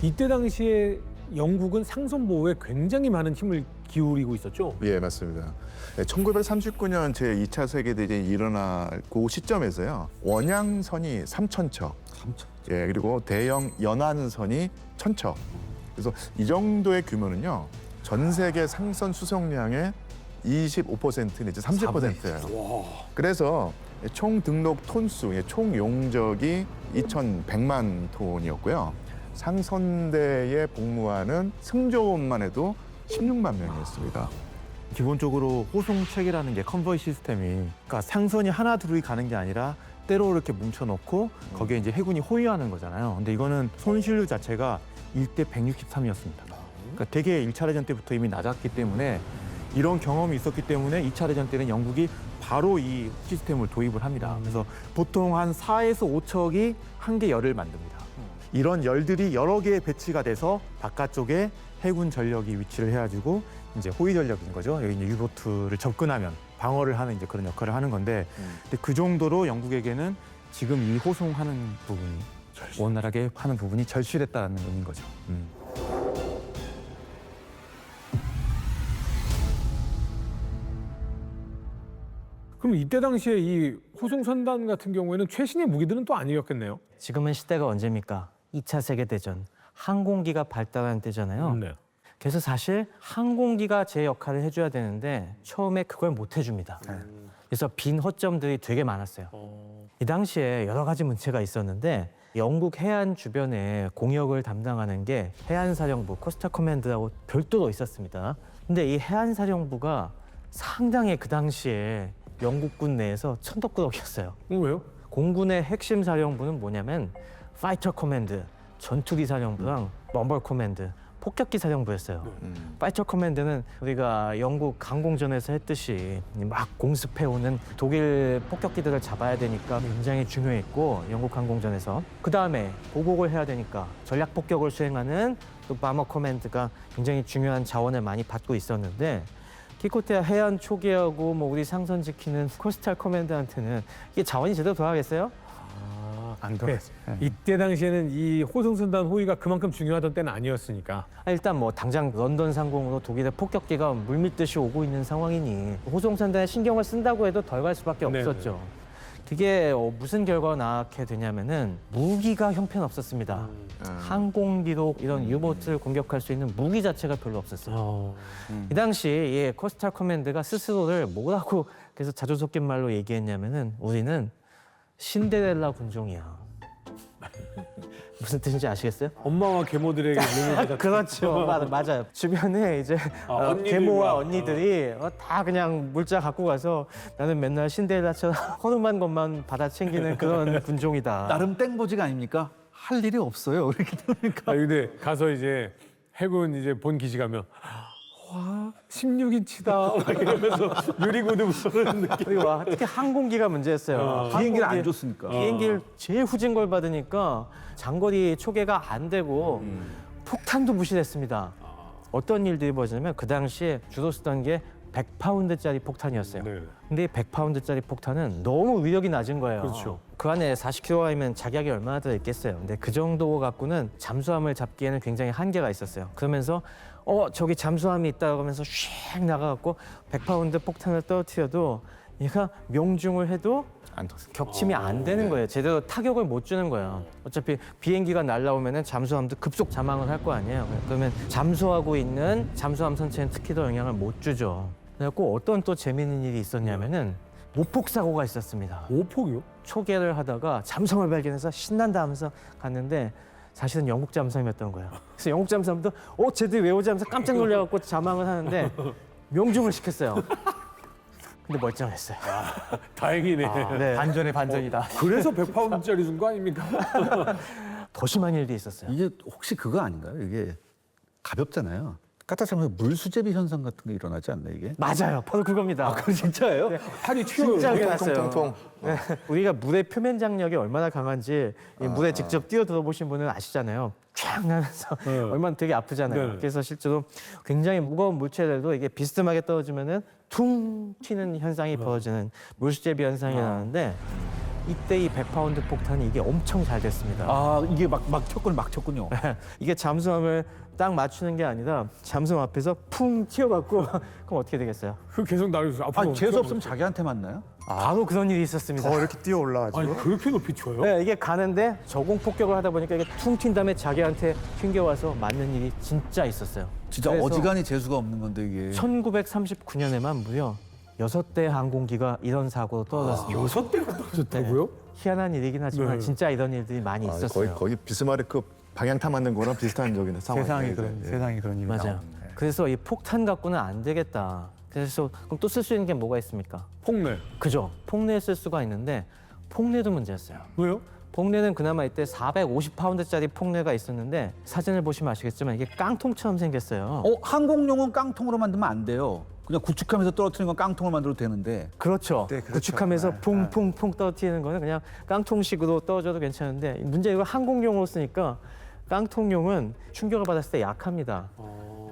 이때 당시에 영국은 상선 보호에 굉장히 많은 힘을 기울이고 있었죠. 예, 맞습니다. 1939년 제2차 세계대전이 일어날 그 시점에서요. 원양선이 3,000척, 예, 그리고 대형 연안선이 1,000척. 그래서 이 정도의 규모는요. 전 세계 상선 수송량의 25% 내지 30%예요. 그래서 총 등록 톤수, 총 용적이 2,100만 톤이었고요. 상선대에 복무하는 승조원만 해도 16만 명이었습니다. 기본적으로 호송 체계라는 게 컨보이 시스템이 그러니까 상선이 하나 둘이 가는 게 아니라 때로 이렇게 뭉쳐놓고 거기에 이제 해군이 호위하는 거잖아요. 근데 이거는 손실률 자체가 1대 163이었습니다. 그러니까 되게 1차 대전 때부터 이미 낮았기 때문에 이런 경험이 있었기 때문에 2차 대전 때는 영국이 바로 이 시스템을 도입을 합니다. 그래서 보통 한 4에서 5척이 한 개 열을 만듭니다. 이런 열들이 여러 개 배치가 돼서 바깥쪽에 해군 전력이 위치를 해가지고 이제 호위 전력인 거죠. 여기 이제 유보트를 접근하면 방어를 하는 이제 그런 역할을 하는 건데, 근데 그 정도로 영국에게는 지금 이 호송하는 부분이 원활하게 하는 부분이 절실했다는 의미인 거죠. 그럼 이때 당시에 이 호송선단 같은 경우에는 최신의 무기들은 또 아니었겠네요. 지금은 시대가 언제입니까? 2차 세계대전. 항공기가 발달한 때잖아요. 네. 그래서 사실 항공기가 제 역할을 해줘야 되는데 처음에 그걸 못 해줍니다. 그래서 빈 허점들이 되게 많았어요. 이 당시에 여러 가지 문제가 있었는데 영국 해안 주변에 공역을 담당하는 게 해안사령부, 코스탈 커맨드라고 별도로 있었습니다. 근데 이 해안사령부가 상당히 그 당시에 영국군 내에서 천덕꾸러기였어요. 왜요? 공군의 핵심 사령부는 뭐냐면 파이터 커맨드, 전투기 사령부랑 럼벌 커맨드, 폭격기 사령부였어요. 파이터 커맨드는 우리가 영국 항공전에서 했듯이 막 공습해오는 독일 폭격기들을 잡아야 되니까 굉장히 중요했고, 영국 항공전에서. 그 다음에 보복을 해야 되니까 전략 폭격을 수행하는 또 바머 커맨드가 굉장히 중요한 자원을 많이 받고 있었는데, 기코테아 해안 초기하고 뭐 우리 상선 지키는 코스탈 커맨드한테는 이게 자원이 제대로 돌아가겠어요? 안 네. 이때 당시에는 이 호송선단 호위가 그만큼 중요하던 때는 아니었으니까. 일단 뭐 당장 런던 상공으로 독일의 폭격기가 물밀듯이 오고 있는 상황이니 호송선단에 신경을 쓴다고 해도 덜 갈 수밖에 네네. 없었죠. 그게 무슨 결과가 나게 되냐면은 무기가 형편없었습니다. 항공기로 이런 유보트를 공격할 수 있는 무기 자체가 별로 없었어요. 이 당시 이 코스탈 커맨드가 스스로를 뭐라고 그래서 자주 섞인 말로 얘기했냐면은 우리는 신데렐라 군종이야. 무슨 뜻인지 아시겠어요? 엄마와 계모들에게 눈을 받았 그렇죠. 맞아요. 주변에 이제 언니들과. 계모와 언니들이 다 그냥 물자 갖고 가서 나는 맨날 신데렐라처럼 허름한 것만 받아 챙기는 그런 군종이다. 나름 땡보지가 아닙니까? 할 일이 없어요. 이렇게 되니까. 아, 근데 가서 이제 해군 이제 본 기지 가면 와 16인치다 막 이러면서 유리구두 부르는 느낌. 그리고 특히 항공기가 문제였어요. 비행기를 안 항공기- 줬으니까. 비행기를 제일 후진 걸 받으니까 장거리 초계가 안 되고 폭탄도 무시했습니다. 어떤 일들이 벌어지냐면 그 당시에 주로 쓰던 게 100파운드짜리 폭탄이었어요. 네. 근데 100파운드짜리 폭탄은 너무 위력이 낮은 거예요. 그렇죠. 그 안에 40kg이면 자기약이 얼마나 들어있겠어요. 근데 그 정도 갖고는 잠수함을 잡기에는 굉장히 한계가 있었어요. 그러면서 저기 잠수함이 있다고 하면서 슉 나가갖고 100파운드 폭탄을 떨어뜨려도 얘가 명중을 해도 안 떴어요. 격침이 안 되는 거예요. 제대로 타격을 못 주는 거예요. 어차피 비행기가 날라오면 잠수함도 급속 자망을 할 거 아니에요. 그러면 잠수하고 있는 잠수함 선체는 특히 더 영향을 못 주죠. 그래갖고 어떤 또 재미있는 일이 있었냐면은 모폭 사고가 있었습니다. 오폭이요? 초계를 하다가 잠수함을 발견해서 신난다 하면서 갔는데 사실은 영국 잠수함이었던 거예요. 그래서 영국 잠수함도 쟤들이 왜 오지 하면서 깜짝 놀라갖고 자망을 하는데 명중을 시켰어요. 근데 멀쩡했어요. 다행이네. 네. 반전의 반전이다. 그래서 100파운드짜리 준 거 아닙니까? 더 심한 일도 있었어요. 이게 혹시 그거 아닌가요? 이게 가볍잖아요. 까딱하면 물수제비 현상 같은 게 일어나지 않나 이게? 맞아요. 바로 그겁니다. 그거 진짜예요? 팔이 튀어요. 진짜 그게 났어요. 통통통. 네. 우리가 물의 표면 장력이 얼마나 강한지 이 물에 직접 뛰어 들어보신 분은 아시잖아요. 쫙 나면서 얼마나 되게 아프잖아요. 네. 그래서 실제로 굉장히 무거운 물체들도 이게 비스듬하게 떨어지면은 퉁 튀는 현상이 벌어지는 물수제비 현상이 나는데 이때 이 100파운드 폭탄이 이게 엄청 잘 됐습니다. 아 이게 막 쳤군요. 이게 잠수함을 딱 맞추는 게 아니라 잠수함 앞에서 풍 튀어갖고 그럼 어떻게 되겠어요? 그 계속 날려서 앞으로. 아 재수 없으면 자기한테 맞나요? 바로 그런 일이 있었습니다. 더 이렇게 뛰어 올라가지고. 아니 그렇게 높이 튀어요? 네, 이게 가는데 저공 폭격을 하다 보니까 이게 퉁 튄 다음에 자기한테 튕겨와서 맞는 일이 진짜 있었어요. 진짜 그래서 어지간히 재수가 없는 건데 이게. 1939년에만 무려 6대 항공기가 이런 사고로 떨어졌습니다. 6대가 떨어졌다고요? 희한한 일이긴 하지만 네. 진짜 이런 일들이 많이 아, 있었어요. 거의 비스마르크 방향타 맞는 거랑 비슷한 적이네 상황이. 세상이 그런 일이 맞아요. 나오네. 그래서 이 폭탄 갖고는 안 되겠다. 그래서 그럼 또 쓸 수 있는 게 뭐가 있습니까? 폭내. 그죠? 폭내에 쓸 수가 있는데 폭내도 문제였어요. 왜요? 폭내는 그나마 이때 450파운드짜리 폭내가 있었는데 사진을 보시면 아시겠지만 이게 깡통처럼 생겼어요. 항공용은 깡통으로 만들면 안 돼요. 그냥 구축하면서 떨어뜨리는 건 깡통을 만들어도 되는데. 그렇죠. 네, 그렇죠. 구축하면서 퐁퐁퐁 떨어뜨리는 거는 그냥 깡통식으로 떨어져도 괜찮은데 문제 이거 항공용으로 쓰니까 깡통용은 충격을 받았을 때 약합니다.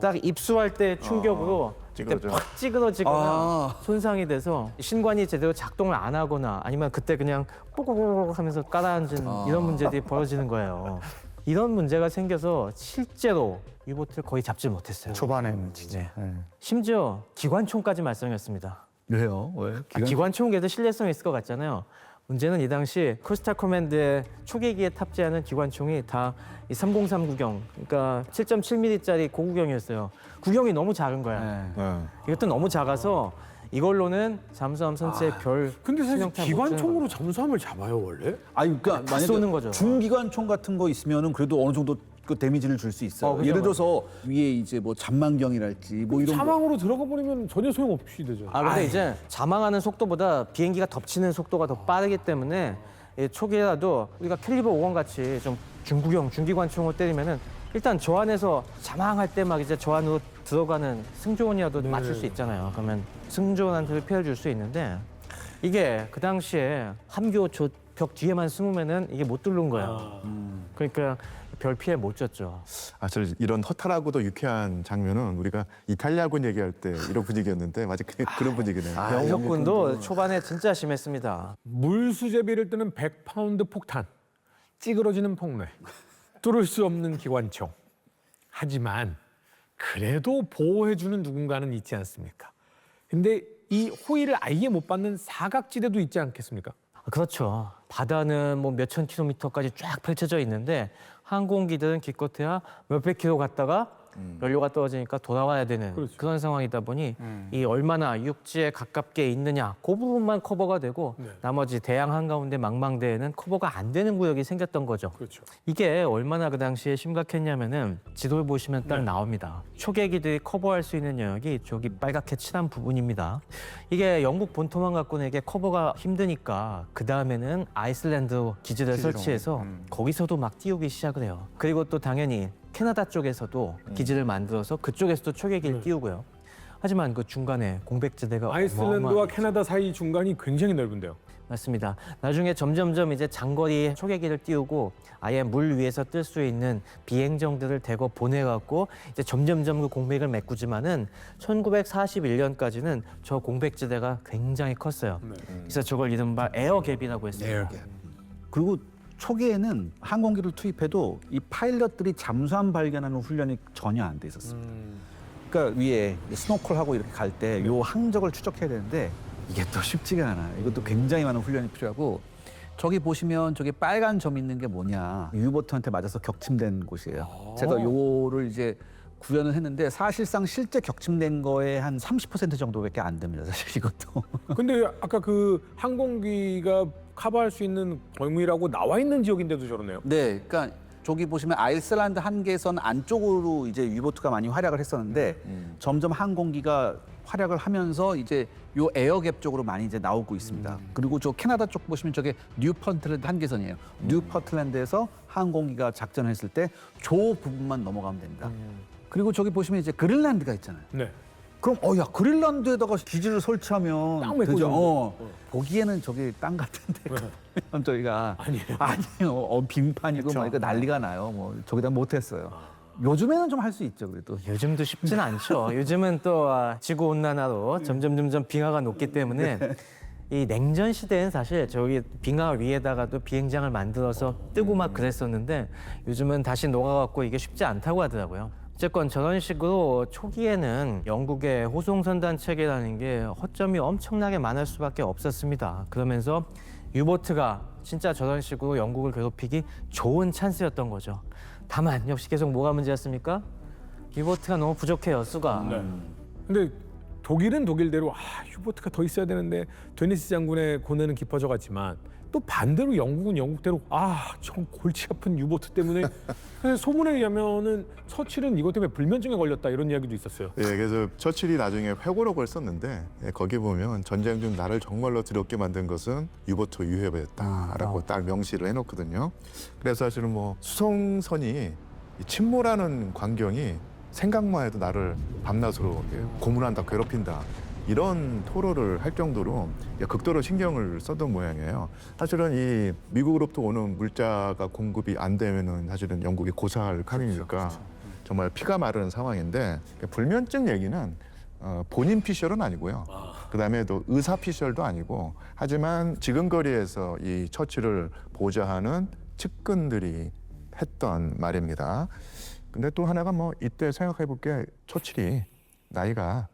딱 입수할 때 충격으로 그때 찌그러져. 팍 찌그러지거나 손상이 돼서 신관이 제대로 작동을 안 하거나 아니면 그때 그냥 뽀고고고 하면서 깔아앉은 이런 문제들이 벌어지는 거예요. 이런 문제가 생겨서 실제로 유보트를 거의 잡지 못했어요. 초반에는 진짜. 네. 네. 심지어 기관총까지 말썽이었습니다. 왜요? 왜? 기관총 그래도 신뢰성이 있을 것 같잖아요. 문제는 이 당시 코스탈 커맨드의 초계기에 탑재하는 기관총이 다 이 303구경, 그러니까 7.7mm짜리 고구경이었어요. 구경이 너무 작은 거야. 네. 네. 이것도 너무 작아서 이걸로는 잠수함 선체에 별 근데 사실 신형탄 못 기관총으로 잠수함을 잡아요 원래? 아니 그러니까 다 만약에 쏘는 거죠. 중기관총 같은 거 있으면은 그래도 어느 정도 그 데미지를 줄 수 있어요. 그죠, 예를 들어서 위에 이제 뭐 잔망경이랄지 뭐 이런 거. 사망으로 들어가 버리면 전혀 소용없이 되죠. 근데 이제 자망하는 속도보다 비행기가 덮치는 속도가 더 빠르기 때문에 이 초기라도 우리가 캘리버 5원 같이 좀 중구경, 중기관총으로 때리면은 일단 저 안에서 자망할 때 막 이제 저 안으로 들어가는 승조원이라도 맞출 수 있잖아요. 그러면 승조원한테 피해를 줄 수 있는데 이게 그 당시에 함교 저 벽 뒤에만 숨으면은 이게 못 뚫는 거예요. 그러니까 별 피해 못 줬죠. 아, 저 이런 허탈하고도 유쾌한 장면은 우리가 이탈리아군 얘기할 때 이런 분위기였는데 마치 그런 분위기네요. 영국군도 초반에 진짜 심했습니다. 물수제비를 뜨는 100파운드 폭탄, 찌그러지는 폭내, 뚫을 수 없는 기관총. 하지만 그래도 보호해주는 누군가는 있지 않습니까? 근데 이 호의를 아예 못 받는 사각지대도 있지 않겠습니까? 그렇죠. 바다는 뭐 몇천 킬로미터까지 쫙 펼쳐져 있는데 항공기들은 기껏해야 몇백 킬로 갔다가 연료가 떨어지니까 돌아와야 되는 그렇죠. 그런 상황이다 보니 이 얼마나 육지에 가깝게 있느냐 그 부분만 커버가 되고 네. 나머지 대양 한가운데 망망대해는 커버가 안 되는 구역이 생겼던 거죠. 그렇죠. 이게 얼마나 그 당시에 심각했냐면은 지도를 보시면 네. 딱 나옵니다. 초계기들이 커버할 수 있는 영역이 저기 빨갛게 칠한 부분입니다. 이게 영국 본토만 갖고는 이게 커버가 힘드니까 그 다음에는 아이슬란드 기지를 설치해서 거기서도 막 띄우기 시작을 해요. 그리고 또 당연히 캐나다 쪽에서도 기지를 만들어서 그쪽에서도 초계기를 띄우고요. 하지만 그 중간에 공백지대가 아이슬란드와 캐나다 사이 중간이 굉장히 넓은데요. 맞습니다. 나중에 점점점 이제 장거리 초계기를 띄우고 아예 물 위에서 뜰 수 있는 비행정들을 대거 보내갖고 이제 점점점 그 공백을 메꾸지만은 1941년까지는 저 공백지대가 굉장히 컸어요. 그래서 저걸 이른바 에어갭이라고 했어요. 그리고 초기에는 항공기를 투입해도 이 파일럿들이 잠수함 발견하는 훈련이 전혀 안 돼 있었습니다. 그러니까 위에 스노클하고 이렇게 갈 때 요 항적을 추적해야 되는데 이게 또 쉽지가 않아요. 이것도 굉장히 많은 훈련이 필요하고 저기 보시면 저기 빨간 점 있는 게 뭐냐 유보트한테 맞아서 격침된 곳이에요. 제가 요거를 이제 구현을 했는데 사실상 실제 격침된 거에 한 30% 정도밖에 안 됩니다. 사실 이것도. 근데 아까 그 항공기가 커버할 수 있는 범위라고 나와 있는 지역인데도 저러네요. 네, 그러니까 저기 보시면 아이슬란드 한계선 안쪽으로 이제 유보트가 많이 활약을 했었는데 점점 항공기가 활약을 하면서 이제 요 에어갭 쪽으로 많이 이제 나오고 있습니다. 그리고 저 캐나다 쪽 보시면 저게 뉴퍼틀랜드 한계선이에요. 뉴퍼틀랜드에서 항공기가 작전을 했을 때 저 부분만 넘어가면 됩니다. 그리고 저기 보시면 이제 그린란드가 있잖아요. 네. 그럼 야 그린란드에다가 기지를 설치하면 땅 메꿔 되죠. 주는데. 보기에는 저기 땅 같은데 가면 저희가 아니에요. 빙판이고 막 이거 난리가 나요. 뭐 저기다 못했어요. 요즘에는 좀 할 수 있죠 그래도. 요즘도 쉽진 않죠. 요즘은 또 지구 온난화로 점점 빙하가 녹기 때문에 이 냉전 시대엔 사실 저기 빙하 위에다가도 비행장을 만들어서 뜨고 막 그랬었는데 요즘은 다시 녹아갖고 이게 쉽지 않다고 하더라고요. 어쨌건 저런 식으로 초기에는 영국의 호송선단 체계라는 게 허점이 엄청나게 많을 수밖에 없었습니다. 그러면서 유보트가 진짜 저런 식으로 영국을 괴롭히기 좋은 찬스였던 거죠. 다만 역시 계속 뭐가 문제였습니까? 유보트가 너무 부족해요, 수가. 근데 독일은 독일대로 유보트가 더 있어야 되는데 데니스 장군의 고뇌는 깊어져 갔지만 또 반대로 영국은 영국대로 전 골치 아픈 유보트 때문에 그래서 소문에 의하면은 처칠은 이것 때문에 불면증에 걸렸다 이런 이야기도 있었어요. 예, 그래서 처칠이 나중에 회고록을 썼는데 거기 보면 전쟁 중 나를 정말로 두렵게 만든 것은 유보트 유해였다라고 딱 명시를 해놓거든요. 그래서 사실은 뭐 수송선이 침몰하는 광경이 생각만 해도 나를 밤낮으로 고문한다, 괴롭힌다. 이런 토로를 할 정도로 극도로 신경을 썼던 모양이에요. 사실은 이 미국으로부터 오는 물자가 공급이 안 되면은 사실은 영국이 고사할 칸이니까 정말 피가 마르는 상황인데 불면증 얘기는 본인 피셜은 아니고요. 그다음에 또 의사 피셜도 아니고 하지만 지근거리에서 이 처치를 보좌하는 측근들이 했던 말입니다. 근데 또 하나가 뭐 이때 생각해 볼 게 처칠이 나이가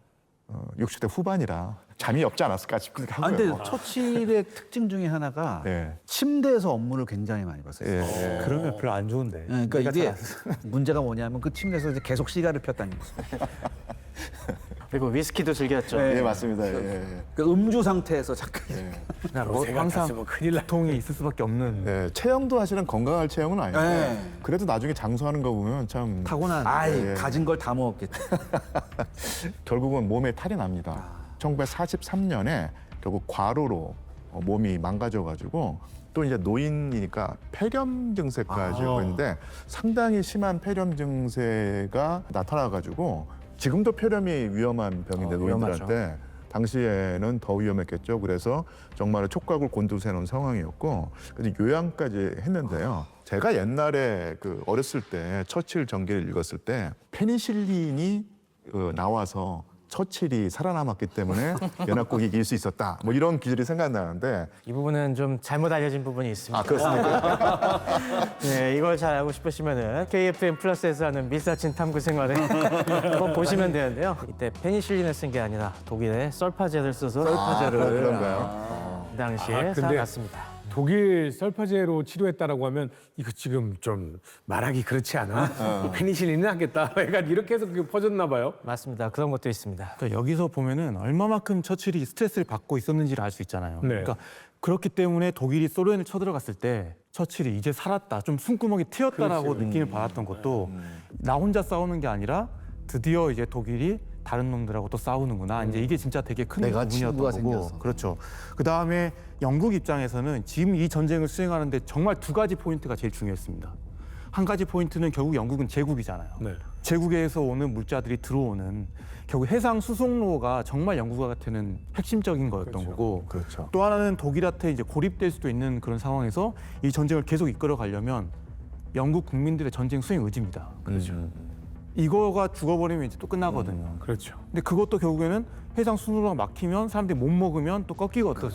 60대 후반이라 잠이 없지 않았을까 싶기도 하고요. 근데 처칠의 특징 중에 하나가 예. 침대에서 업무를 굉장히 많이 봤어요. 예. 그러면 별로 안 좋은데. 그러니까 이게 문제가 뭐냐면 그 침대에서 이제 계속 시가를 폈다는 거죠. 그리고 위스키도 즐겼죠. 예, 맞습니다. 예. 그 음주 상태에서 잠깐 그냥 뭐 항상 큰일 나. 통이 있을 수밖에 없는. 예, 체형도 사실은 건강할 체형은 아닌데 네. 그래도 나중에 장수하는 거 보면 참 타고난. 예. 가진 걸 다 먹었겠죠. 결국은 몸에 탈이 납니다. 1943년에 결국 과로로 몸이 망가져가지고 또 이제 노인이니까 폐렴 증세까지 있는데 상당히 심한 폐렴 증세가 나타나가지고 지금도 폐렴이 위험한 병인데 노인들한테 당시에는 더 위험했겠죠. 그래서 정말 촉각을 곤두세우는 상황이었고 그래서 요양까지 했는데요. 제가 옛날에 그 어렸을 때 처칠 전기를 읽었을 때 페니실린이 나와서 처칠이 살아남았기 때문에 연합국이 이길 수 있었다. 뭐 이런 기술이 생각나는데 이 부분은 좀 잘못 알려진 부분이 있습니다. 그렇습니까? 네, 이걸 잘 알고 싶으시면은 KFM 플러스에서 하는 밀사친 탐구 생활을 한번 보시면 되는데요. 이때 페니실린을 쓴 게 아니라 독일의 썰파제를 써서 그런가요? 그 당시에 근데 살아났습니다. 독일 썰파제로 치료했다라고 하면 이거 지금 좀 말하기 그렇지 않아? 페니실린은 하겠다. 약간 이렇게 해서 그게 퍼졌나 봐요. 맞습니다. 그런 것도 있습니다. 그러니까 여기서 보면은 얼마만큼 처칠이 스트레스를 받고 있었는지를 알 수 있잖아요. 네. 그러니까 그렇기 때문에 독일이 소련을 쳐들어갔을 때 처칠이 이제 살았다, 좀 숨구멍이 트였다라고 느낌을 받았던 것도 나 혼자 싸우는 게 아니라 드디어 이제 독일이 다른 놈들하고 또 싸우는구나. 이제 이게 진짜 되게 큰 내가 부분이었던 친구가 거고. 생겼어. 그렇죠. 그 다음에 영국 입장에서는 지금 이 전쟁을 수행하는데 정말 두 가지 포인트가 제일 중요했습니다. 한 가지 포인트는 결국 영국은 제국이잖아요. 네. 제국에서 오는 물자들이 들어오는 결국 해상 수송로가 정말 영국한테는 핵심적인 거였던 거고. 그렇죠. 또 하나는 독일한테 이제 고립될 수도 있는 그런 상황에서 이 전쟁을 계속 이끌어 가려면 영국 국민들의 전쟁 수행 의지입니다. 그렇죠. 이거가 죽어버리면 이제 또 끝나거든요. 그렇죠. 근데 그것도 결국에는 해상 수로가 막히면 사람들이 못 먹으면 또 꺾이거든요.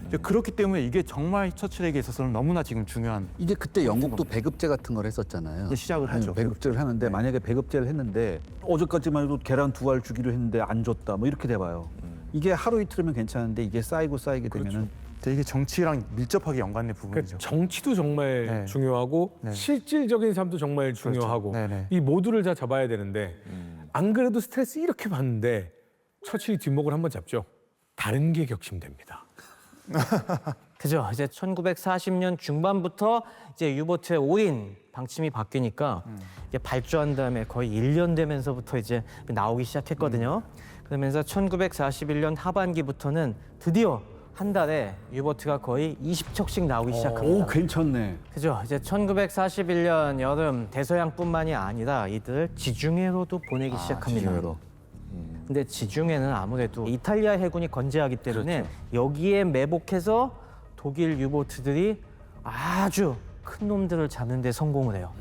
이제 그렇기 때문에 이게 정말 처칠에게 있어서는 너무나 지금 중요한 이게 그때 영국도 배급제 같은 걸 했었잖아요. 이제 시작을 하죠. 배급제를 하는데 만약에 배급제를 했는데 어제까지만 해도 계란 2알 주기로 했는데 안 줬다. 뭐 이렇게 돼봐요. 이게 하루 이틀이면 괜찮은데 이게 쌓이게 되면은 근데 이게 정치랑 밀접하게 연관된 그러니까 부분이죠. 정치도 정말 네. 중요하고 네. 실질적인 삶도 정말 중요하고 네네. 이 모두를 다 잡아야 되는데 안 그래도 스트레스 이렇게 받는데 처칠이 뒷목을 한번 잡죠. 다른 게 격심됩니다. 그죠. 이제 1940년 중반부터 이제 유보트의 5인 방침이 바뀌니까 이제 발주한 다음에 거의 1년 되면서부터 이제 나오기 시작했거든요. 그러면서 1941년 하반기부터는 드디어 한 달에 유보트가 거의 20척씩 나오기 시작합니다. 오 괜찮네. 그죠. 이제 1941년 여름 대서양뿐만이 아니라 이들을 지중해로도 보내기 시작합니다. 지중해로. 근데 지중해는 아무래도 이탈리아 해군이 건재하기 때문에 여기에 매복해서 독일 유보트들이 아주 큰 놈들을 잡는 데 성공을 해요.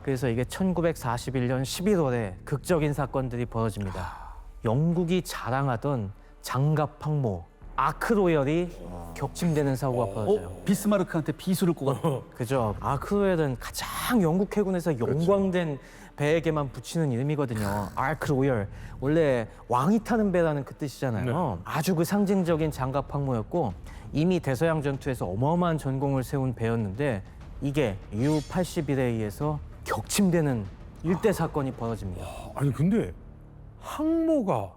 그래서 이게 1941년 11월에 극적인 사건들이 벌어집니다. 영국이 자랑하던 장갑 항모 아크로열이 격침되는 사고가 벌어져요. 비스마르크한테 비수를 꽂아. 그죠. 아크로열은 가장 영국 해군에서 영광된 배에게만 붙이는 이름이거든요. 아크로열. 원래 왕이 타는 배라는 그 뜻이잖아요. 아주 그 상징적인 장갑 항모였고 이미 대서양 전투에서 어마어마한 전공을 세운 배였는데 이게 U-81에 의해서 격침되는 일대 사건이 벌어집니다. 아니 근데 항모가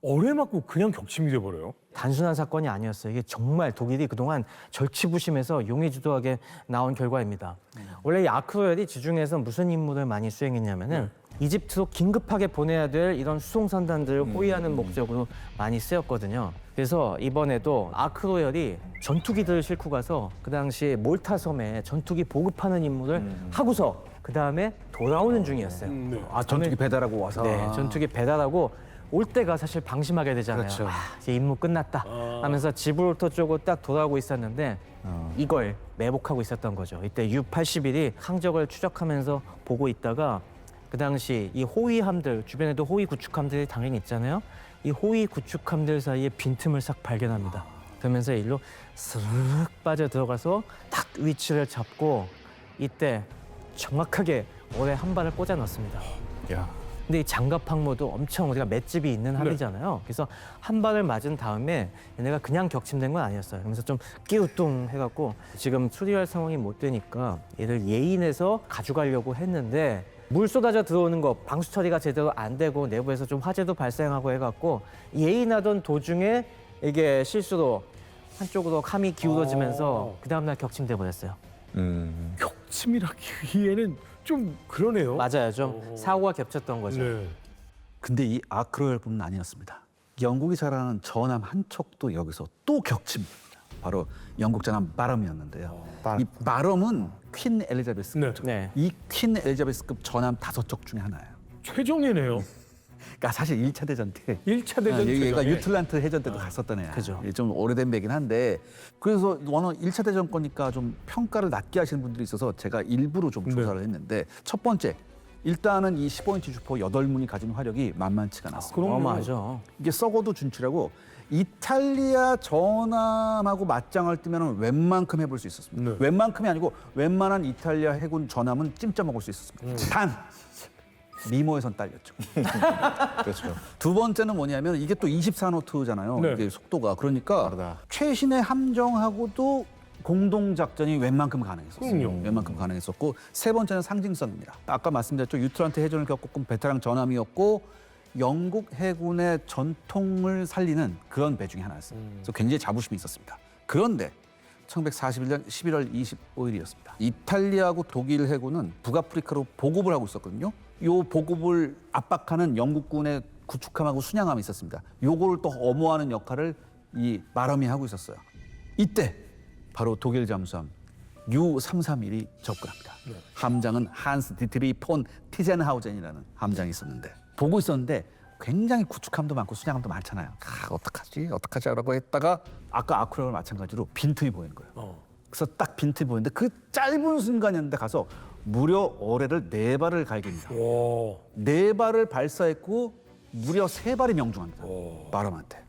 어뢰 맞고 그냥 격침이 돼 버려요. 단순한 사건이 아니었어요. 이게 정말 독일이 그동안 절치부심해서 용의주도하게 나온 결과입니다. 원래 이 아크로열이 지중해에서 무슨 임무를 많이 수행했냐면은 이집트로 긴급하게 보내야 될 이런 수송선단들을 호위하는 목적으로 많이 쓰였거든요. 그래서 이번에도 아크로열이 전투기들을 싣고 가서 그 당시 몰타 섬에 전투기 보급하는 임무를 하고서 그 다음에 돌아오는 중이었어요. 아, 전투기 배달하고 와서. 네, 전투기 배달하고 올 때가 사실 방심하게 되잖아요. 그렇죠. 이제 임무 끝났다 하면서 지브롤터 쪽으로 딱 돌아오고 있었는데 이걸 매복하고 있었던 거죠. 이때 U-81이 항적을 추적하면서 보고 있다가 그 당시 이 호위함들, 주변에도 호위 구축함들이 당연히 있잖아요. 이 호위 구축함들 사이에 빈틈을 싹 발견합니다. 그러면서 일로 스르륵 빠져 들어가서 딱 위치를 잡고 이때 정확하게 어뢰 한 발을 꽂아 넣습니다. 야. 근데 이 장갑 항모도 엄청 우리가 맷집이 있는 함이잖아요. 그래서 한 발을 맞은 다음에 얘네가 그냥 격침된 건 아니었어요. 그러면서 좀 끼우뚱 해갖고 지금 수리할 상황이 못 되니까 얘를 예인해서 가져가려고 했는데 물 쏟아져 들어오는 거 방수 처리가 제대로 안 되고 내부에서 좀 화재도 발생하고 해갖고 예인하던 도중에 이게 실수로 한쪽으로 캄이 기울어지면서 그 다음날 격침돼 버렸어요. 격침이라기에는 좀 그러네요. 맞아요. 좀 사고가 겹쳤던 거죠. 네. 근데 이 아크로열뿐만 아니었습니다. 영국이 자랑하는 전함 한 척도 여기서 또 격침입니다. 바로 영국 전함 바럼이었는데요. 이 바럼은 퀸 엘리자베스급. 네. 네. 이 퀸 엘리자베스급 전함 5척 중에 하나예요. 최종예네요. 그러니까 사실 1차 대전 때 1차 대전 얘가 최종예. 유틀란트 해전 때도 갔었던 애야. 그죠. 이게 좀 오래된 배긴 한데 그래서 워낙 1차 대전 거니까 좀 평가를 낮게 하시는 분들이 있어서 제가 일부러 좀 조사를 했는데 첫 번째 일단은 이 15인치 주포 8문이 가진 화력이 만만치가 않았습니다. 어마어마하죠. 이게 썩어도 준출하고 이탈리아 전함하고 맞짱을 뜨면 웬만큼 해볼 수 있었습니다. 네. 웬만큼이 아니고 웬만한 이탈리아 해군 전함은 찜쪄 먹을 수 있었습니다. 단 미모에선 딸렸죠. 그렇죠. 두 번째는 뭐냐면 이게 또 24노트잖아요. 네. 이게 속도가 그러니까 다르다. 최신의 함정하고도 공동 작전이 웬만큼 가능했었어요. 그럼요. 웬만큼 가능했었고 세 번째는 상징성입니다. 아까 말씀드렸죠. 유트란트 해전을 겪었고 베테랑 전함이었고 영국 해군의 전통을 살리는 그런 배 중에 하나였어요. 그래서 굉장히 자부심이 있었습니다. 그런데 1941년 11월 25일이었습니다. 이탈리아하고 독일 해군은 북아프리카로 보급을 하고 있었거든요. 요 보급을 압박하는 영국군의 구축함하고 순양함이 있었습니다. 요거를 또 엄호하는 역할을 이 바럼이 하고 있었어요. 이때 바로 독일 잠수함 U-331이 접근합니다. 함장은 한스 디트리 폰 티젠하우젠이라는 함장이 있었는데 보고 있었는데 굉장히 구축함도 많고 순양함도 많잖아요. 어떡하지 라고 했다가 아까 아크로와 마찬가지로 빈틈이 보이는 거예요. 그래서 딱 빈틈이 보이는데 그 짧은 순간이었는데 가서 무려 어뢰를 4발을 갈깁니다. 오. 4발을 발사했고 무려 3발이 명중합니다. 바람한테.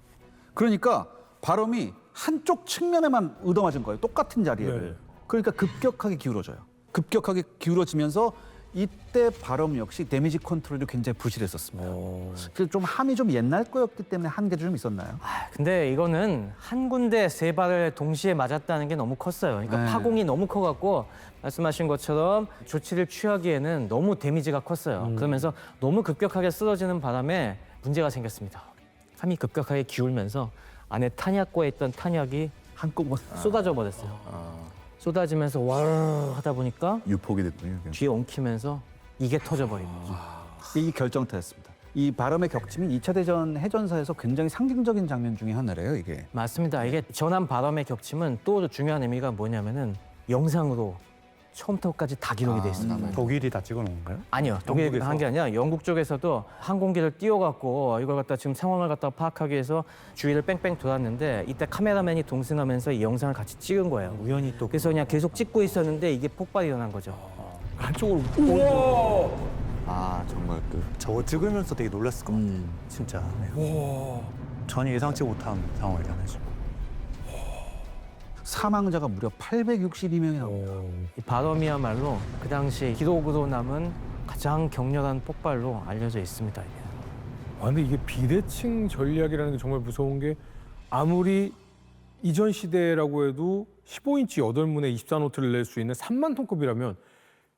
그러니까 바람이 한쪽 측면에만 얻어맞은 거예요. 똑같은 자리에. 네. 그러니까 급격하게 기울어져요. 급격하게 기울어지면서 이때 바람 역시 데미지 컨트롤이 굉장히 부실했었습니다. 그래서 좀 함이 좀 옛날 거였기 때문에 한계도 좀 있었나요? 근데 이거는 한 군데 3발을 동시에 맞았다는 게 너무 컸어요. 그러니까 네. 파공이 너무 커갖고 말씀하신 것처럼 조치를 취하기에는 너무 데미지가 컸어요. 그러면서 너무 급격하게 쓰러지는 바람에 문제가 생겼습니다. 함이 급격하게 기울면서 안에 탄약고에 있던 탄약이 한꺼번에 쏟아져 버렸어요. 쏟아지면서 와르르 하다 보니까 유폭이 됐군요. 뒤에 엉키면서 이게 터져버린 거죠. 이 결정타였습니다. 이 바람의 격침이 2차 대전 해전사에서 굉장히 상징적인 장면 중에 하나래요, 이게. 맞습니다. 이게 전함 바람의 격침은 또 중요한 의미가 뭐냐면은 영상으로 처음부터까지 다 기록이 돼 있습니다. 독일이 다 찍어놓은 건가요? 아니요, 독일 한 게 아니라 영국 쪽에서도 항공기를 띄워갖고 이걸 갖다 지금 상황을 갖다 파악하기 위해서 주위를 뺑뺑 돌았는데 이때 카메라맨이 동승하면서 이 영상을 같이 찍은 거예요. 우연히 또 그래서 그냥 계속 찍고 있었는데 이게 폭발이 일어난 거죠. 한쪽으로. 우와. 아 정말 그 저거 찍으면서 되게 놀랐을 것 같아요. 진짜. 네. 와. 전혀 예상치 못한 상황이잖아요. 사망자가 무려 862명이 나옵니다. 이 바람이야말로 그 당시 기록으로 남은 가장 격렬한 폭발로 알려져 있습니다. 이게. 근데 이게 비대칭 전략이라는 게 정말 무서운 게 아무리 이전 시대라고 해도 15인치 8문에 24노트를 낼 수 있는 3만 톤급이라면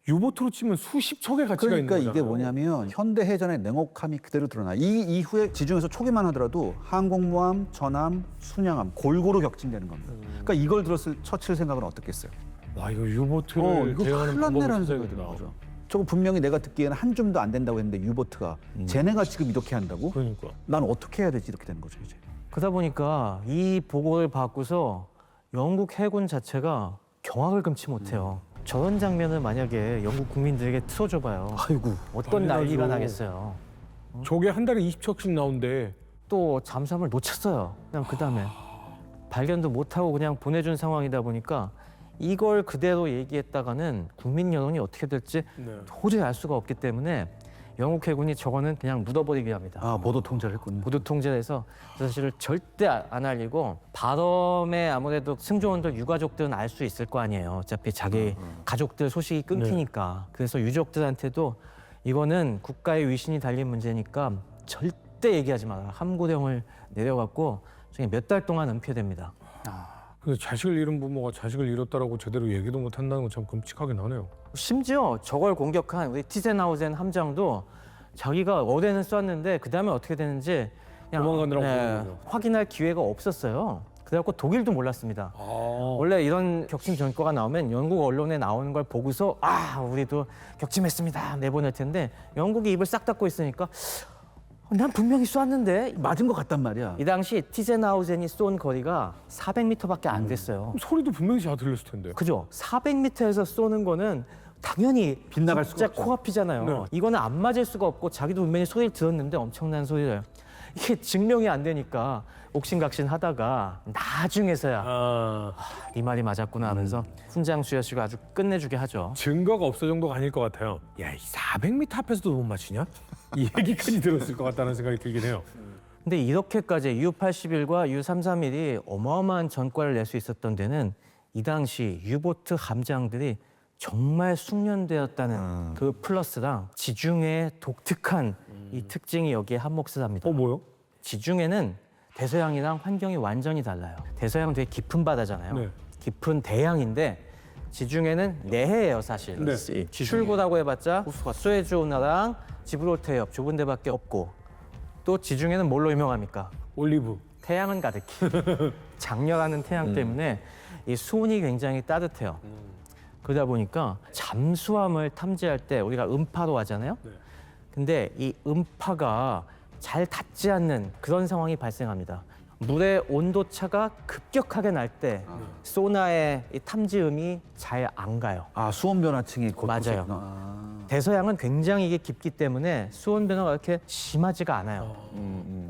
유보트로 치면 수십 척의 가치가 그러니까 있는 이게 거잖아요. 뭐냐면 현대 해전의 냉혹함이 그대로 드러나. 이 이후에 지중해에서 초기만 하더라도 항공모함, 전함, 순양함 골고루 격침되는 겁니다. 그러니까 이걸 들었을 처칠 생각은 어떻겠어요? 와 이거 유보트를 이거 대응하는 큰일 방법을 났네라는 생각이 찾아야겠다. 드는 거죠. 저거 분명히 내가 듣기에는 한 줌도 안 된다고 했는데 유보트가 쟤네가 지금 이렇게 한다고? 그러니까. 난 어떻게 해야 되지? 이렇게 되는 거죠 이제. 그러다 보니까 이 보고를 받고서 영국 해군 자체가 경악을 금치 못해요. 저런 장면을 만약에 영국 국민들에게 틀어줘봐요. 아이고. 어떤 난리 난리가 나죠. 나겠어요. 저게 한 달에 20척씩 나온대. 또 잠수함을 놓쳤어요. 그냥 그 다음에 발견도 못하고 그냥 보내준 상황이다 보니까 이걸 그대로 얘기했다가는 국민 여론이 어떻게 될지 네. 도저히 알 수가 없기 때문에 영국 해군이 저거는 그냥 묻어버리게 합니다. 아 모두 통제를 했군요. 모두 통제를 해서 사실을 절대 안 알리고 발언에 아무래도 승조원들 유가족들은 알 수 있을 거 아니에요. 어차피 자기 가족들 소식이 끊기니까. 그래서 유족들한테도 이거는 국가의 위신이 달린 문제니까 절대 얘기하지 마라. 함고령을 내려갖고 저게 몇 달 동안 은폐됩니다. 근데 자식을 잃은 부모가 자식을 잃었다라고 제대로 얘기도 못 한다는 건 참 끔찍하긴 하네요. 심지어 저걸 공격한 우리 티젠하우젠 함장도 자기가 어뢰는 쐈는데 그 다음에 어떻게 되는지 그냥 도망가느라고 그러는 거죠. 확인할 기회가 없었어요. 그래갖고 독일도 몰랐습니다. 원래 이런 격침 전과가 나오면 영국 언론에 나오는 걸 보고서 우리도 격침했습니다 내보낼 텐데 영국이 입을 싹 닫고 있으니까 난 분명히 쐈는데 맞은 것 같단 말이야. 이 당시 티젠하우젠이 쏜 거리가 400m밖에 안 됐어요. 그럼 소리도 분명히 잘 들렸을 텐데. 그죠? 400m에서 쏘는 거는 당연히 빗나갈 수가 진짜 없죠. 코앞이잖아요. 네. 이거는 안 맞을 수가 없고 자기도 분명히 소리를 들었는데 엄청난 소리를. 이게 증명이 안 되니까 옥신각신 하다가 나중에서야 네 말이 맞았구나 하면서 훈장 수여식을 아주 끝내주게 하죠. 증거가 없어 정도가 아닐 것 같아요. 야, 이 400m 앞에서도 못 맞히냐? 이 얘기까지 들었을 것 같다는 생각이 들긴 해요. 근데 이렇게까지 U-81과 U-331이 어마어마한 전과를 낼 수 있었던 데는 이 당시 유보트 함장들이 정말 숙련되었다는 그 플러스랑 지중해의 독특한 이 특징이 여기에 한몫을 합니다. 뭐요? 지중해는 대서양이랑 환경이 완전히 달라요. 대서양 되게 깊은 바다잖아요. 네. 깊은 대양인데 지중해는 내해예요, 사실. 네. 출구라고 해봤자 수에즈 운하랑 지브롤터 해협 좁은 데밖에 없고 또 지중해는 뭘로 유명합니까? 올리브. 태양은 가득히. 장렬하는 태양 때문에 이 수온이 굉장히 따뜻해요. 그러다 보니까 잠수함을 탐지할 때 우리가 음파로 하잖아요. 네. 근데 이 음파가 잘 닿지 않는 그런 상황이 발생합니다. 물의 온도 차가 급격하게 날 때 소나의 이 탐지음이 잘 안 가요. 수온 변화층이 곧 맞아요. 있구나. 대서양은 굉장히 이게 깊기 때문에 수온 변화가 이렇게 심하지가 않아요.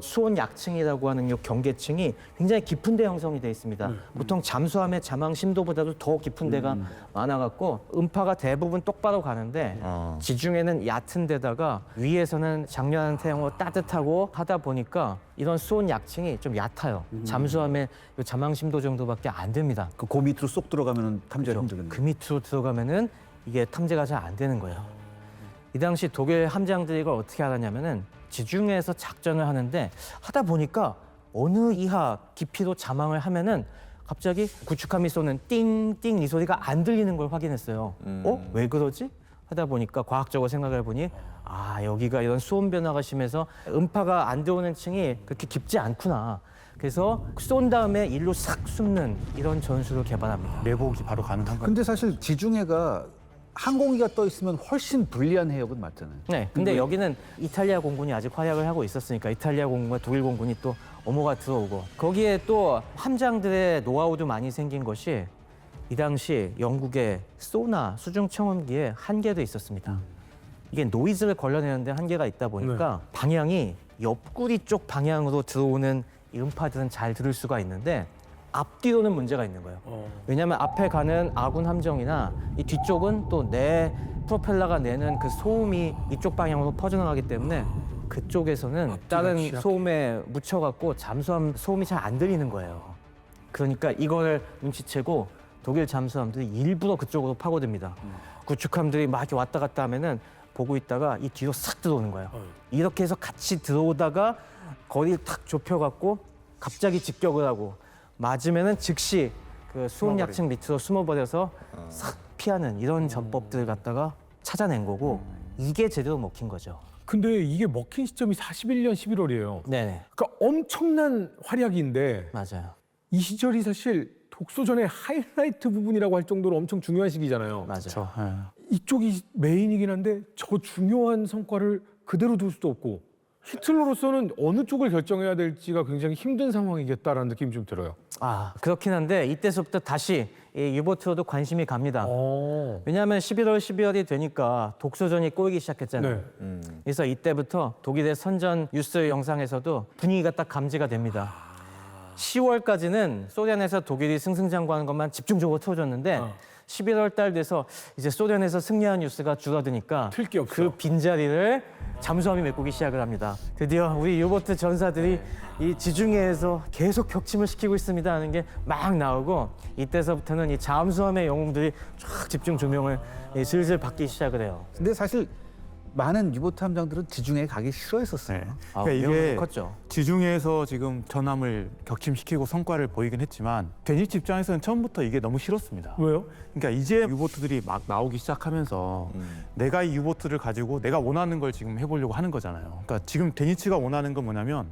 수온 약층이라고 하는 이 경계층이 굉장히 깊은 데 형성이 돼 있습니다. 보통 잠수함의 자망 심도보다도 더 깊은 데가 많아갖고 음파가 대부분 똑바로 가는데 지중해는 얕은 데다가 위에서는 장렬한 태양으로 따뜻하고 하다 보니까 이런 수온 약층이 좀 얕아요. 잠수함의 이 자망 심도 정도밖에 안 됩니다. 그 밑으로 쏙 들어가면 탐지가 힘들겠네. 그 밑으로 들어가면은 이게 탐지가 잘 안 되는 거예요. 이 당시 독일 함장들이 이걸 어떻게 알았냐면은 지중해에서 작전을 하는데 하다 보니까 어느 이하 깊이로 자망을 하면은 갑자기 구축함이 쏘는 띵띵 이 소리가 안 들리는 걸 확인했어요. 왜 그러지? 하다 보니까 과학적으로 생각해 보니 여기가 이런 수온 변화가 심해서 음파가 안 들어오는 층이 그렇게 깊지 않구나. 그래서 쏜 다음에 일로 싹 숨는 이런 전술을 개발합니다. 내복이 바로 가능한 거예요. 근데 사실 지중해가 항공기가 떠 있으면 훨씬 불리한 해역은 맞잖아요. 네, 근데 여기는 이탈리아 공군이 아직 활약을 하고 있었으니까 이탈리아 공군과 독일 공군이 또 엄호가 들어오고 거기에 또 함장들의 노하우도 많이 생긴 것이 이 당시 영국의 소나 수중 청음기에 한계도 있었습니다. 이게 노이즈를 걸러내는데 한계가 있다 보니까 방향이 옆구리 쪽 방향으로 들어오는 이 음파들은 잘 들을 수가 있는데 앞뒤로는 문제가 있는 거예요. 왜냐하면 앞에 가는 아군 함정이나 이 뒤쪽은 또 내 프로펠러가 내는 그 소음이 이쪽 방향으로 퍼져나가기 때문에 그쪽에서는 다른 취약해. 소음에 묻혀갖고 잠수함 소음이 잘 안 들리는 거예요. 그러니까 이걸 눈치채고 독일 잠수함들이 일부러 그쪽으로 파고듭니다. 구축함들이 막 이렇게 왔다 갔다 하면은 보고 있다가 이 뒤로 싹 들어오는 거예요. 이렇게 해서 같이 들어오다가 거리를 탁 좁혀갖고 갑자기 직격을 하고 맞으면은 즉시 그 수온 약층 밑으로 숨어버려서 싹 피하는 이런 전법들을 갖다가 찾아낸 거고 이게 제대로 먹힌 거죠. 근데 이게 먹힌 시점이 41년 11월이에요. 네네, 그러니까 엄청난 활약인데 맞아요. 이 시절이 사실 독소전의 하이라이트 부분이라고 할 정도로 엄청 중요한 시기잖아요. 맞아요. 이쪽이 메인이긴 한데 저 중요한 성과를 그대로 둘 수도 없고 히틀러로서는 어느 쪽을 결정해야 될지가 굉장히 힘든 상황이겠다라는 느낌이 좀 들어요. 아, 그렇긴 한데 이때서부터 다시 이 유보트로도 관심이 갑니다. 왜냐하면 11월, 12월이 되니까 독소전이 꼬이기 시작했잖아요. 네. 그래서 이때부터 독일의 선전 뉴스 영상에서도 분위기가 딱 감지가 됩니다. 10월까지는 소련에서 독일이 승승장구하는 것만 집중적으로 틀어줬는데 11월 달 돼서 이제 소련에서 승리한 뉴스가 줄어드니까 틀 게 없어. 그 빈자리를 잠수함이 메꾸기 시작을 합니다. 드디어 우리 유보트 전사들이 이 지중해에서 계속 격침을 시키고 있습니다 하는 게 막 나오고 이때서부터는 이 잠수함의 영웅들이 쫙 집중 조명을 슬슬 받기 시작을 해요. 근데 사실 많은 유보트 함장들은 지중해 가기 싫어했었어요. 그러니까 이게 위험이 컸죠. 지중해에서 지금 전함을 격침시키고 성과를 보이긴 했지만 데니츠 입장에서는 처음부터 이게 너무 싫었습니다. 왜요? 그러니까 이제 유보트들이 막 나오기 시작하면서 내가 이 유보트를 가지고 내가 원하는 걸 지금 해보려고 하는 거잖아요. 그러니까 지금 데니츠가 원하는 건 뭐냐면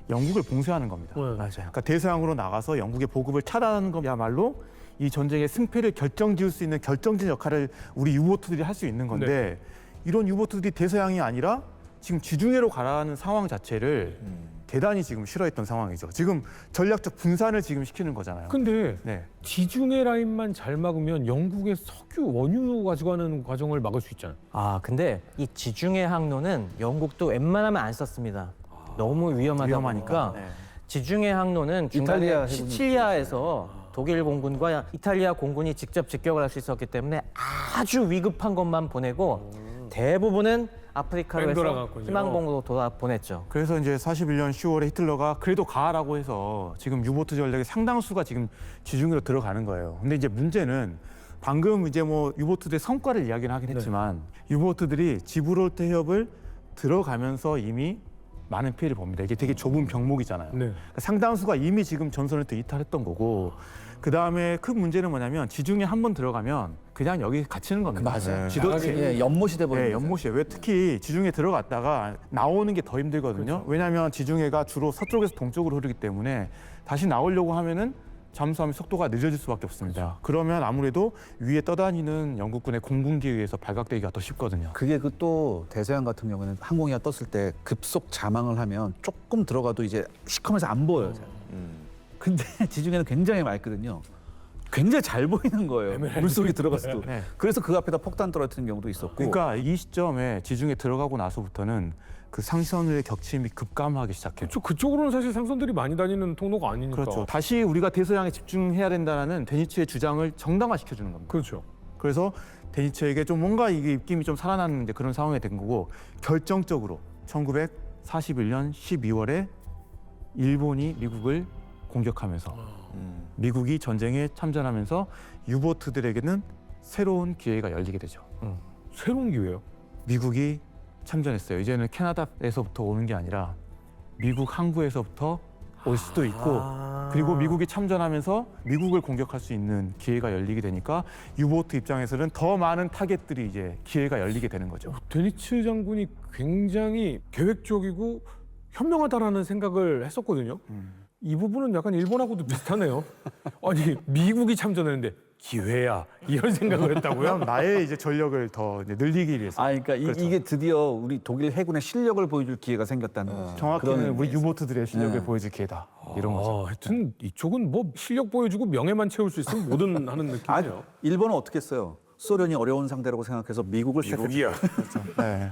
영국을 봉쇄하는 겁니다. 네. 맞아요. 그러니까 대서양으로 나가서 영국의 보급을 차단하는 것야말로 이 전쟁의 승패를 결정지을 수 있는 결정적 역할을 우리 유보트들이 할 수 있는 건데 이런 유보트들이 대서양이 아니라 지금 지중해로 가라는 상황 자체를 대단히 지금 싫어했던 상황이죠. 지금 전략적 분산을 지금 시키는 거잖아요. 근데 네. 지중해 라인만 잘 막으면 영국의 석유 원유 가져가는 과정을 막을 수 있잖아요. 아, 근데 이 지중해 항로는 영국도 웬만하면 안 썼습니다. 너무 위험하다 보니까 네. 지중해 항로는 이탈리아 중간에 해군이 시칠리아에서 독일 공군과 이탈리아 공군이 직접 직격을 할 수 있었기 때문에 아주 위급한 것만 보내고 대부분은 아프리카로 해서 돌아갔군요. 희망봉으로 돌아 보냈죠. 그래서 이제 41년 10월에 히틀러가 그래도 가라고 해서 지금 유보트 전략의 상당수가 지금 지중해로 들어가는 거예요. 근데 이제 문제는 방금 이제 뭐 유보트들의 성과를 이야기는 하긴 했지만 유보트들이 지브롤터 해협을 들어가면서 이미 많은 피해를 봅니다. 이게 되게 좁은 병목이잖아요. 네. 그러니까 상당수가 이미 지금 전선을 또 이탈했던 거고 그 다음에 큰 문제는 뭐냐면 지중해 한 번 들어가면 그냥 여기 갇히는 겁니다. 맞아요. 지도체 예, 연못이 돼버리는 네, 연못이에요. 왜 특히 지중해 들어갔다가 나오는 게 더 힘들거든요. 왜냐하면 지중해가 주로 서쪽에서 동쪽으로 흐르기 때문에 다시 나오려고 하면은 잠수함의 속도가 늦어질 수밖에 없습니다. 그러면 아무래도 위에 떠다니는 영국군의 공군기에 의해서 발각되기가 더 쉽거든요. 그게 그 또 대서양 같은 경우는 항공기가 떴을 때 급속 자망을 하면 조금 들어가도 이제 시커면서 안 보여요. 잘. 근데 지중해는 굉장히 맑거든요. 굉장히 잘 보이는 거예요. 물속에 들어갔어도. 네. 그래서 그 앞에다 폭탄 떨어뜨리는 경우도 있었고. 그러니까 이 시점에 지중해 들어가고 나서부터는 그 상선의 격침이 급감하기 시작해요. 그쪽으로는 사실 상선들이 많이 다니는 통로가 아니니까. 그렇죠. 다시 우리가 대서양에 집중해야 된다는 데니츠의 주장을 정당화시켜주는 겁니다. 그렇죠. 그래서 데니츠에게 좀 뭔가 이게 입김이 좀 살아나는 이제 그런 상황이 된 거고 결정적으로 1941년 12월에 일본이 미국을 공격하면서 미국이 전쟁에 참전하면서 유보트들에게는 새로운 기회가 열리게 되죠. 새로운 기회요. 미국이 참전했어요. 이제는 캐나다에서부터 오는 게 아니라 미국 항구에서부터 올 수도 있고 그리고 미국이 참전하면서 미국을 공격할 수 있는 기회가 열리게 되니까 유보트 입장에서는 더 많은 타겟들이 이제 기회가 열리게 되는 거죠. 데니츠 장군이 굉장히 계획적이고 현명하다라는 생각을 했었거든요. 이 부분은 약간 일본하고도 비슷하네요. 아니 미국이 참전했는데 기회야 이런 생각을 했다고요? 그럼 나의 이제 전력을 더 이제 늘리기 위해서. 그러니까 그렇죠. 이게 드디어 우리 독일 해군의 실력을 보여줄 기회가 생겼다는 거죠. 정확히는 그런 우리 유보트들의 실력을 네. 보여줄 기회다. 이런 거죠. 하여튼 이쪽은 뭐 실력 보여주고 명예만 채울 수 있으면 뭐든 하는 느낌이에요. 일본은 어떻게 했어요? 소련이 어려운 상대라고 생각해서 미국을 미국이야. 네.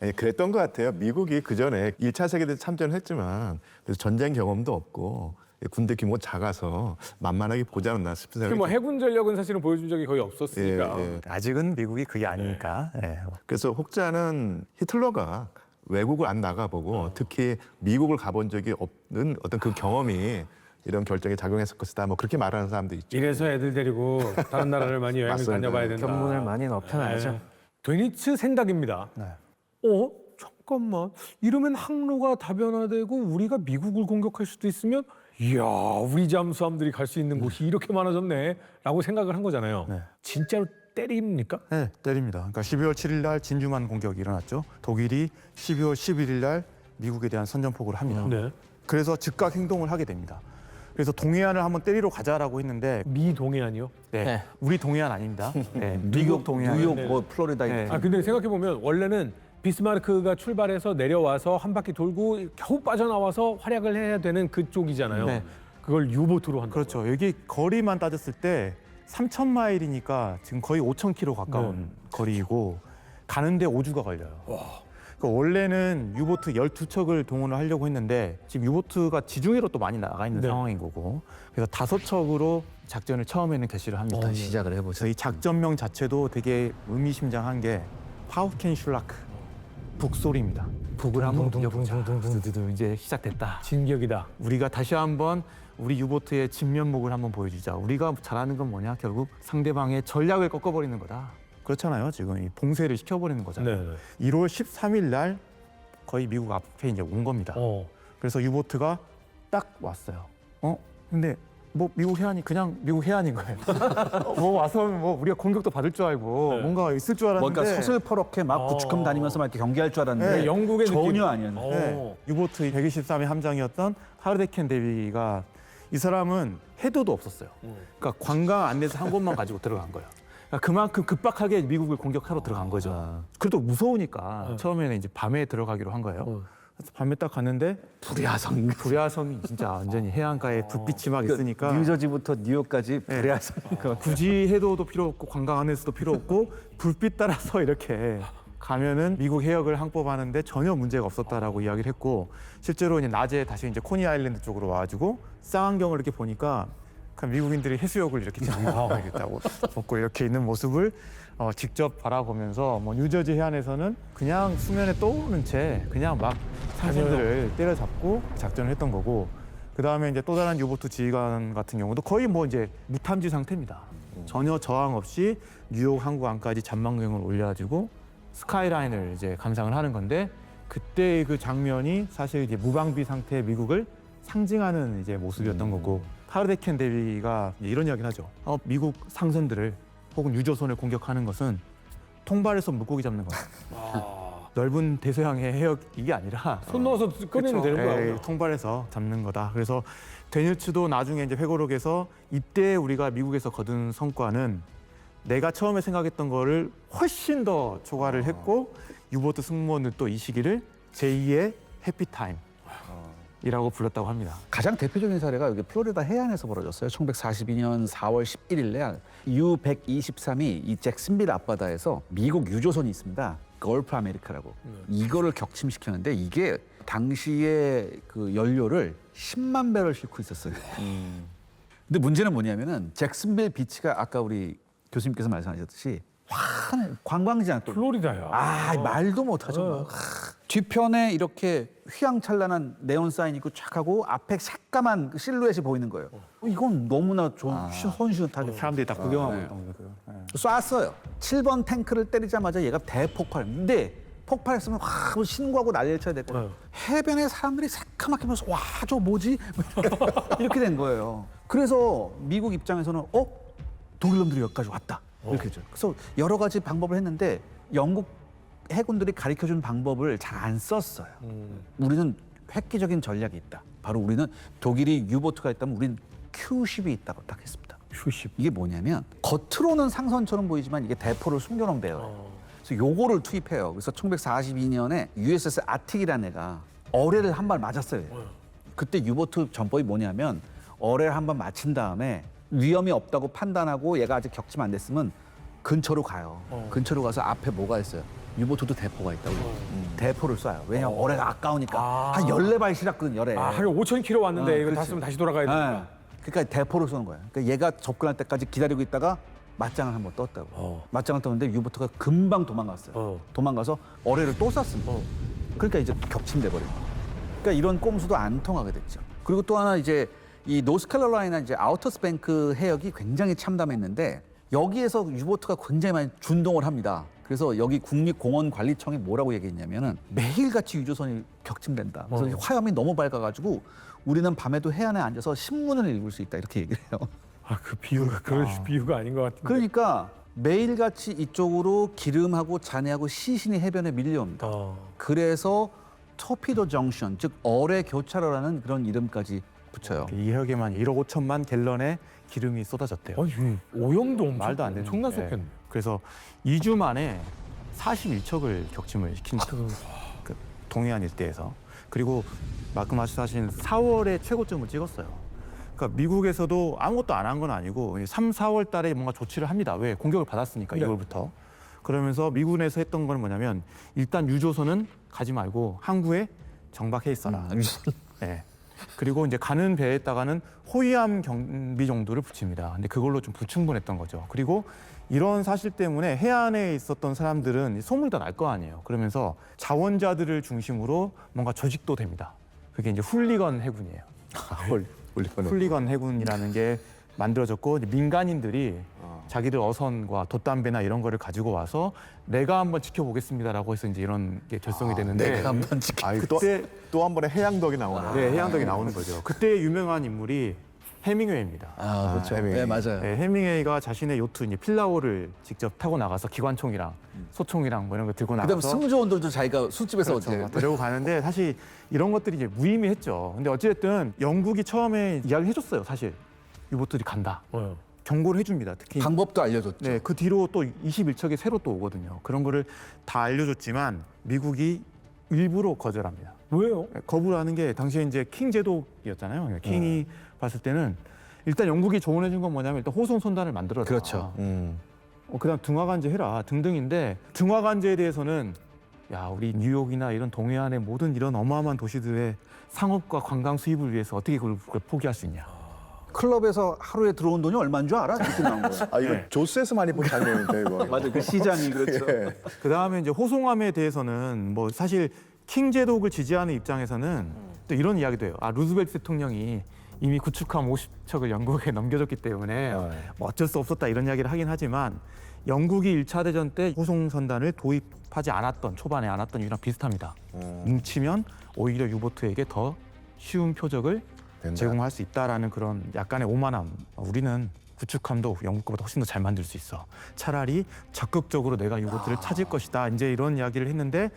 예, 그랬던 것 같아요. 미국이 그 전에 1차 세계대전 참전을 했지만 그래서 전쟁 경험도 없고 군대 규모가 작아서 만만하게 보지 않았나 싶은 생각이 뭐 들어요. 해군 전력은 사실은 보여준 적이 거의 없었으니까. 예, 예. 아직은 미국이 그게 아니니까. 네. 그래서 혹자는 히틀러가 외국을 안 나가보고 특히 미국을 가본 적이 없는 어떤 그 경험이 이런 결정에 작용했을 것이다. 뭐 그렇게 말하는 사람도 있죠. 이래서 애들 데리고 다른 나라를 많이 여행을 맞습니다. 다녀봐야 된다. 견문을 많이 넓혀놔야죠. 네. 드니츠 생각입니다. 네. 잠깐만. 이러면 항로가 다변화되고 우리가 미국을 공격할 수도 있으면 이야, 우리 잠수함들이 갈 수 있는 곳이 이렇게 많아졌네 라고 생각을 한 거잖아요. 네. 진짜로 때립니까? 네, 때립니다. 그러니까 12월 7일 날 진주만 공격이 일어났죠. 독일이 12월 11일 날 미국에 대한 선전포고를 합니다. 네. 그래서 즉각 행동을 하게 됩니다. 그래서 동해안을 한번 때리러 가자라고 했는데 미 동해안이요? 네, 네. 우리 동해안 아닙니다. 네, 미국 동해안. 뉴욕, 네. 뭐 플로리다 네. 아 근데 생각해 보면 원래는 비스마르크가 출발해서 내려와서 한 바퀴 돌고 겨우 빠져나와서 활약을 해야 되는 그쪽이잖아요. 네. 그걸 유보트로 한다. 그렇죠. 여기 거리만 따졌을 때 3,000마일이니까 지금 거의 5,000km 가까운 거리이고 가는데 5주가 걸려요. 그러니까 원래는 유보트 12척을 동원을 하려고 했는데 지금 유보트가 지중해로 또 많이 나가 있는 네. 상황인 거고 그래서 5척으로 작전을 처음에는 개시를 합니다. 일단 시작을 해보죠. 저희 작전명 자체도 되게 의미심장한 게 파우켄 슐라크 북소리입니다. 북을 한번 공격해보자. 두두두 이제 시작됐다. 진격이다. 우리가 다시 한번 우리 유보트의 진면목을 한번 보여주자. 우리가 잘하는 건 뭐냐? 결국 상대방의 전략을 꺾어버리는 거다. 그렇잖아요. 지금 이 봉쇄를 시켜버리는 거잖아요. 네. 1월 13일 날 거의 미국 앞에 이제 온 겁니다. 그래서 유보트가 딱 왔어요. 근데 뭐 미국 해안이 그냥 미국 해안인 거예요. 뭐 와서 뭐 우리가 공격도 받을 줄 알고 네. 뭔가 있을 줄 알았는데 뭔가 서슬퍼렇게 막 구축함 다니면서 막 이렇게 경기할 줄 알았는데 네, 영국의 전혀 느낌. 아니었네. 네, 유보트 123의 함장이었던 하르데켄 데비가 이 사람은 해도도 없었어요. 그러니까 관광 안내서 한 곳만 가지고 들어간 거예요. 그러니까 그만큼 급박하게 미국을 공격하러 들어간 거죠. 그래도 무서우니까 처음에는 이제 밤에 들어가기로 한 거예요. 그래서 밤에 딱 갔는데 불야성이 진짜 완전히 해안가에 불빛이 막 있으니까 뉴저지부터 뉴욕까지 그래야서 굳이 해도도 필요 없고 관광 안내서도 필요 없고 불빛 따라서 이렇게 가면은 미국 해역을 항법하는데 전혀 문제가 없었다라고 이야기를 했고 실제로 이제 낮에 다시 이제 코니 아일랜드 쪽으로 와가지고 쌍안경을 이렇게 보니까 그냥 미국인들이 해수욕을 이렇게 장하고 먹고 이렇게 있는 모습을 직접 바라보면서 뭐 뉴저지 해안에서는 그냥 수면에 떠오르는 채 그냥 막 상선들을 때려잡고 작전을 했던 거고 그 다음에 이제 또 다른 유보트 지휘관 같은 경우도 거의 뭐 이제 무탐지 상태입니다. 전혀 저항 없이 뉴욕 항구안까지 전망경을 올려가지고 스카이라인을 이제 감상을 하는 건데 그때의 그 장면이 사실 이제 무방비 상태의 미국을 상징하는 이제 모습이었던 거고 하르데켄 데비가 이런 이야기를 하죠. 미국 상선들을 혹은 유조선을 공격하는 것은 통발에서 물고기 잡는 거다. 넓은 대서양의 해역 이게 아니라 손 넣어서 꺼내면 되는 거야. 통발에서 잡는 거다. 그래서 데니츠도 나중에 이제 회고록에서 이때 우리가 미국에서 거둔 성과는 내가 처음에 생각했던 거를 훨씬 더 초과를 했고 유보트 승무원들 또 이 시기를 제2의 해피타임이라고 불렀다고 합니다. 가장 대표적인 사례가 여기 플로리다 해안에서 벌어졌어요. 1942년 4월 11일 날 U-123이 이 잭슨빌 앞바다에서 미국 유조선이 있습니다. 걸프 아메리카라고. 이거를 격침시켰는데 이게 당시에 그 연료를 10만 배럴 싣고 있었어요. 근데 문제는 뭐냐면은 잭슨빌 비치가 아까 우리 교수님께서 말씀하셨듯이 환한 관광지잖아. 또. 플로리다야. 말도 못하죠. 뒤편에 이렇게 휘황찬란한 네온 사인 있고 쫙 하고 앞에 새까만 그 실루엣이 보이는 거예요. 이건 너무나 좋은 손쉬운하게 사람들이 다 구경하고 있던 거고요. 쐈어요. 7번 탱크를 때리자마자 얘가 대폭발. 근데 폭발했으면 와 신고하고 난리를 쳐야 될 거예요. 해변에 사람들이 새까맣게 보면서 와 저 뭐지? 이렇게 된 거예요. 그래서 미국 입장에서는 독일 놈들이 여기까지 왔다. 이렇게 했죠. 그래서 여러 가지 방법을 했는데 영국 해군들이 가르쳐준 방법을 잘 안 썼어요. 우리는 획기적인 전략이 있다. 바로 우리는 독일이 유보트가 있다면 우리는 큐십이 있다고 딱 했습니다. 큐십. 이게 뭐냐면 겉으로는 상선처럼 보이지만 이게 대포를 숨겨놓은 배예요. 그래서 요거를 투입해요. 그래서 1942년에 USS 아틱이라는 애가 어뢰를 한 발 맞았어요. 그때 유보트 전법이 뭐냐면 어뢰를 한 발 맞힌 다음에 위험이 없다고 판단하고 얘가 아직 격침 안 됐으면 근처로 가요. 근처로 가서 앞에 뭐가 있어요? 유보트도 대포가 있다고. 대포를 쏴요. 왜냐하면 어뢰가 아까우니까. 한 14발 실었거든, 열에. 한 5,000km 왔는데 이거 그렇지. 다 쓰면 다시 돌아가야 되니까. 그러니까 대포를 쏘는 거야. 그러니까 얘가 접근할 때까지 기다리고 있다가 맞짱을 한번 떴다고. 맞짱을 떴는데 유보트가 금방 도망갔어요. 도망가서 어뢰를 또 쐈습니다. 그러니까 이제 겹침돼 버린 거예요. 그러니까 이런 꼼수도 안 통하게 됐죠. 그리고 또 하나 이제 이 노스캐롤라이나 이제 아우터스뱅크 해역이 굉장히 참담했는데 여기에서 유보트가 굉장히 많이 준동을 합니다. 그래서 여기 국립공원관리청이 뭐라고 얘기했냐면은 매일같이 유조선이 격침된다. 그래서 화염이 너무 밝아가지고 우리는 밤에도 해안에 앉아서 신문을 읽을 수 있다 이렇게 얘기를 해요. 아, 그 비유가 그럴 비유가 아닌 것 같은데. 그러니까 매일같이 이쪽으로 기름하고 잔해하고 시신이 해변에 밀려옵니다. 그래서 토피도 정션, 즉 어뢰 교차로라는 그런 이름까지 붙여요. 이 해역에만 1억 5천만 갤런의 기름이 쏟아졌대요. 오염도 엄청 말도 안 되는. 엄청났었겠네. 그래서 2주 만에 41척을 격침을 시킨 그 동해안 일대에서. 그리고 말씀하신 4월에 최고점을 찍었어요. 그러니까 미국에서도 아무것도 안 한 건 아니고 3, 4월 달에 뭔가 조치를 합니다. 왜? 공격을 받았으니까 네. 2월부터. 그러면서 미군에서 했던 건 뭐냐면 일단 유조선은 가지 말고 항구에 정박해 있어라. 네. 그리고 이제 가는 배에다가는 호위함 경비 정도를 붙입니다. 근데 그걸로 좀 불충분했던 거죠. 그리고 이런 사실 때문에 해안에 있었던 사람들은 소문이 다 날 거 아니에요. 그러면서 자원자들을 중심으로 뭔가 조직도 됩니다. 그게 이제 훌리건 해군이에요. 훌리건 해군이라는 게 만들어졌고 이제 민간인들이 자기들 어선과 돛담배나 이런 거를 가지고 와서 내가 한번 지켜보겠습니다라고 해서 이제 이런 게 결성이 되는데 내가 한번 지켜. 그때 또 한 번의 해양덕이 나오네요. 네, 해양덕이 나오는 거죠. 그때 유명한 인물이 해밍웨이입니다. 아, 그렇죠. 해밍웨이. 네, 맞아요. 네, 해밍웨이가 자신의 요트 이제 필라오를 직접 타고 나가서 기관총이랑 소총이랑 뭐 이런 거 들고 그다음 나가서 승조원들도 자기가 술집에서 그렇죠. 이제 데리고 가는데 사실 이런 것들이 이제 무의미했죠. 근데 어쨌든 영국이 처음에 이야기를 해줬어요. 사실 유보트들이 간다. 경고를 해줍니다. 특히 방법도 알려줬죠. 네, 그 뒤로 또 21척이 새로 또 오거든요. 그런 거를 다 알려줬지만 미국이 일부러 거절합니다. 왜요? 거부를 하는 게 당시에 이제 킹 제도였잖아요. 킹이 봤을 때는 일단 영국이 조언해준 건 뭐냐면 일단 호송 선단을 만들어라. 그렇죠. 그다음 등화관제 해라 등등인데 등화관제에 대해서는 야 우리 뉴욕이나 이런 동해안의 모든 이런 어마어마한 도시들의 상업과 관광 수입을 위해서 어떻게 그걸 포기할 수 있냐. 클럽에서 하루에 들어온 돈이 얼마인 줄 알아? 이렇게 나온 거예요. 아 이거 조스에서 많이 본 장면인데 이거. 맞아요. 그 시장이 그렇죠. 그다음에 이제 호송함에 대해서는 뭐 사실 킹 제독을 지지하는 입장에서는 또 이런 이야기도 해요. 아 루즈벨트 대통령이 이미 구축함 50척을 영국에 넘겨줬기 때문에 뭐 어쩔 수 없었다 이런 이야기를 하긴 하지만 영국이 1차 대전 때 호송 선단을 도입하지 않았던 초반에 않았던 이유랑 비슷합니다. 뭉치면 오히려 유보트에게 더 쉬운 표적을 된다. 제공할 수 있다라는 그런 약간의 오만함. 우리는 구축함도 영국 거보다 훨씬 더 잘 만들 수 있어. 차라리 적극적으로 내가 유보트를 찾을 것이다. 이제 이런 이야기를 했는데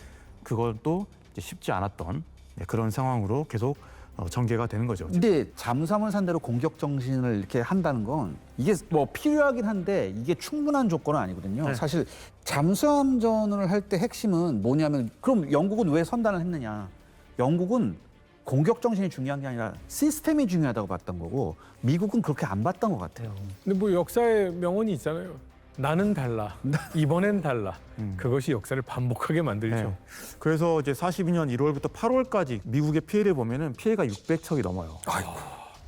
그걸 또 이제 쉽지 않았던 그런 상황으로 계속 전개가 되는 거죠. 근데 잠수함을 상대로 공격 정신을 이렇게 한다는 건 이게 뭐 필요하긴 한데 이게 충분한 조건은 아니거든요. 사실 잠수함전을 할 때 핵심은 뭐냐면 그럼 영국은 왜 선단을 했느냐? 영국은 공격 정신이 중요한 게 아니라 시스템이 중요하다고 봤던 거고 미국은 그렇게 안 봤던 것 같아요. 근데 뭐 역사의 명언이 있잖아요. 나는 달라. 이번엔 달라. 그것이 역사를 반복하게 만들죠. 네. 그래서 이제 42년 1월부터 8월까지 미국의 피해를 보면은 피해가 600척이 넘어요.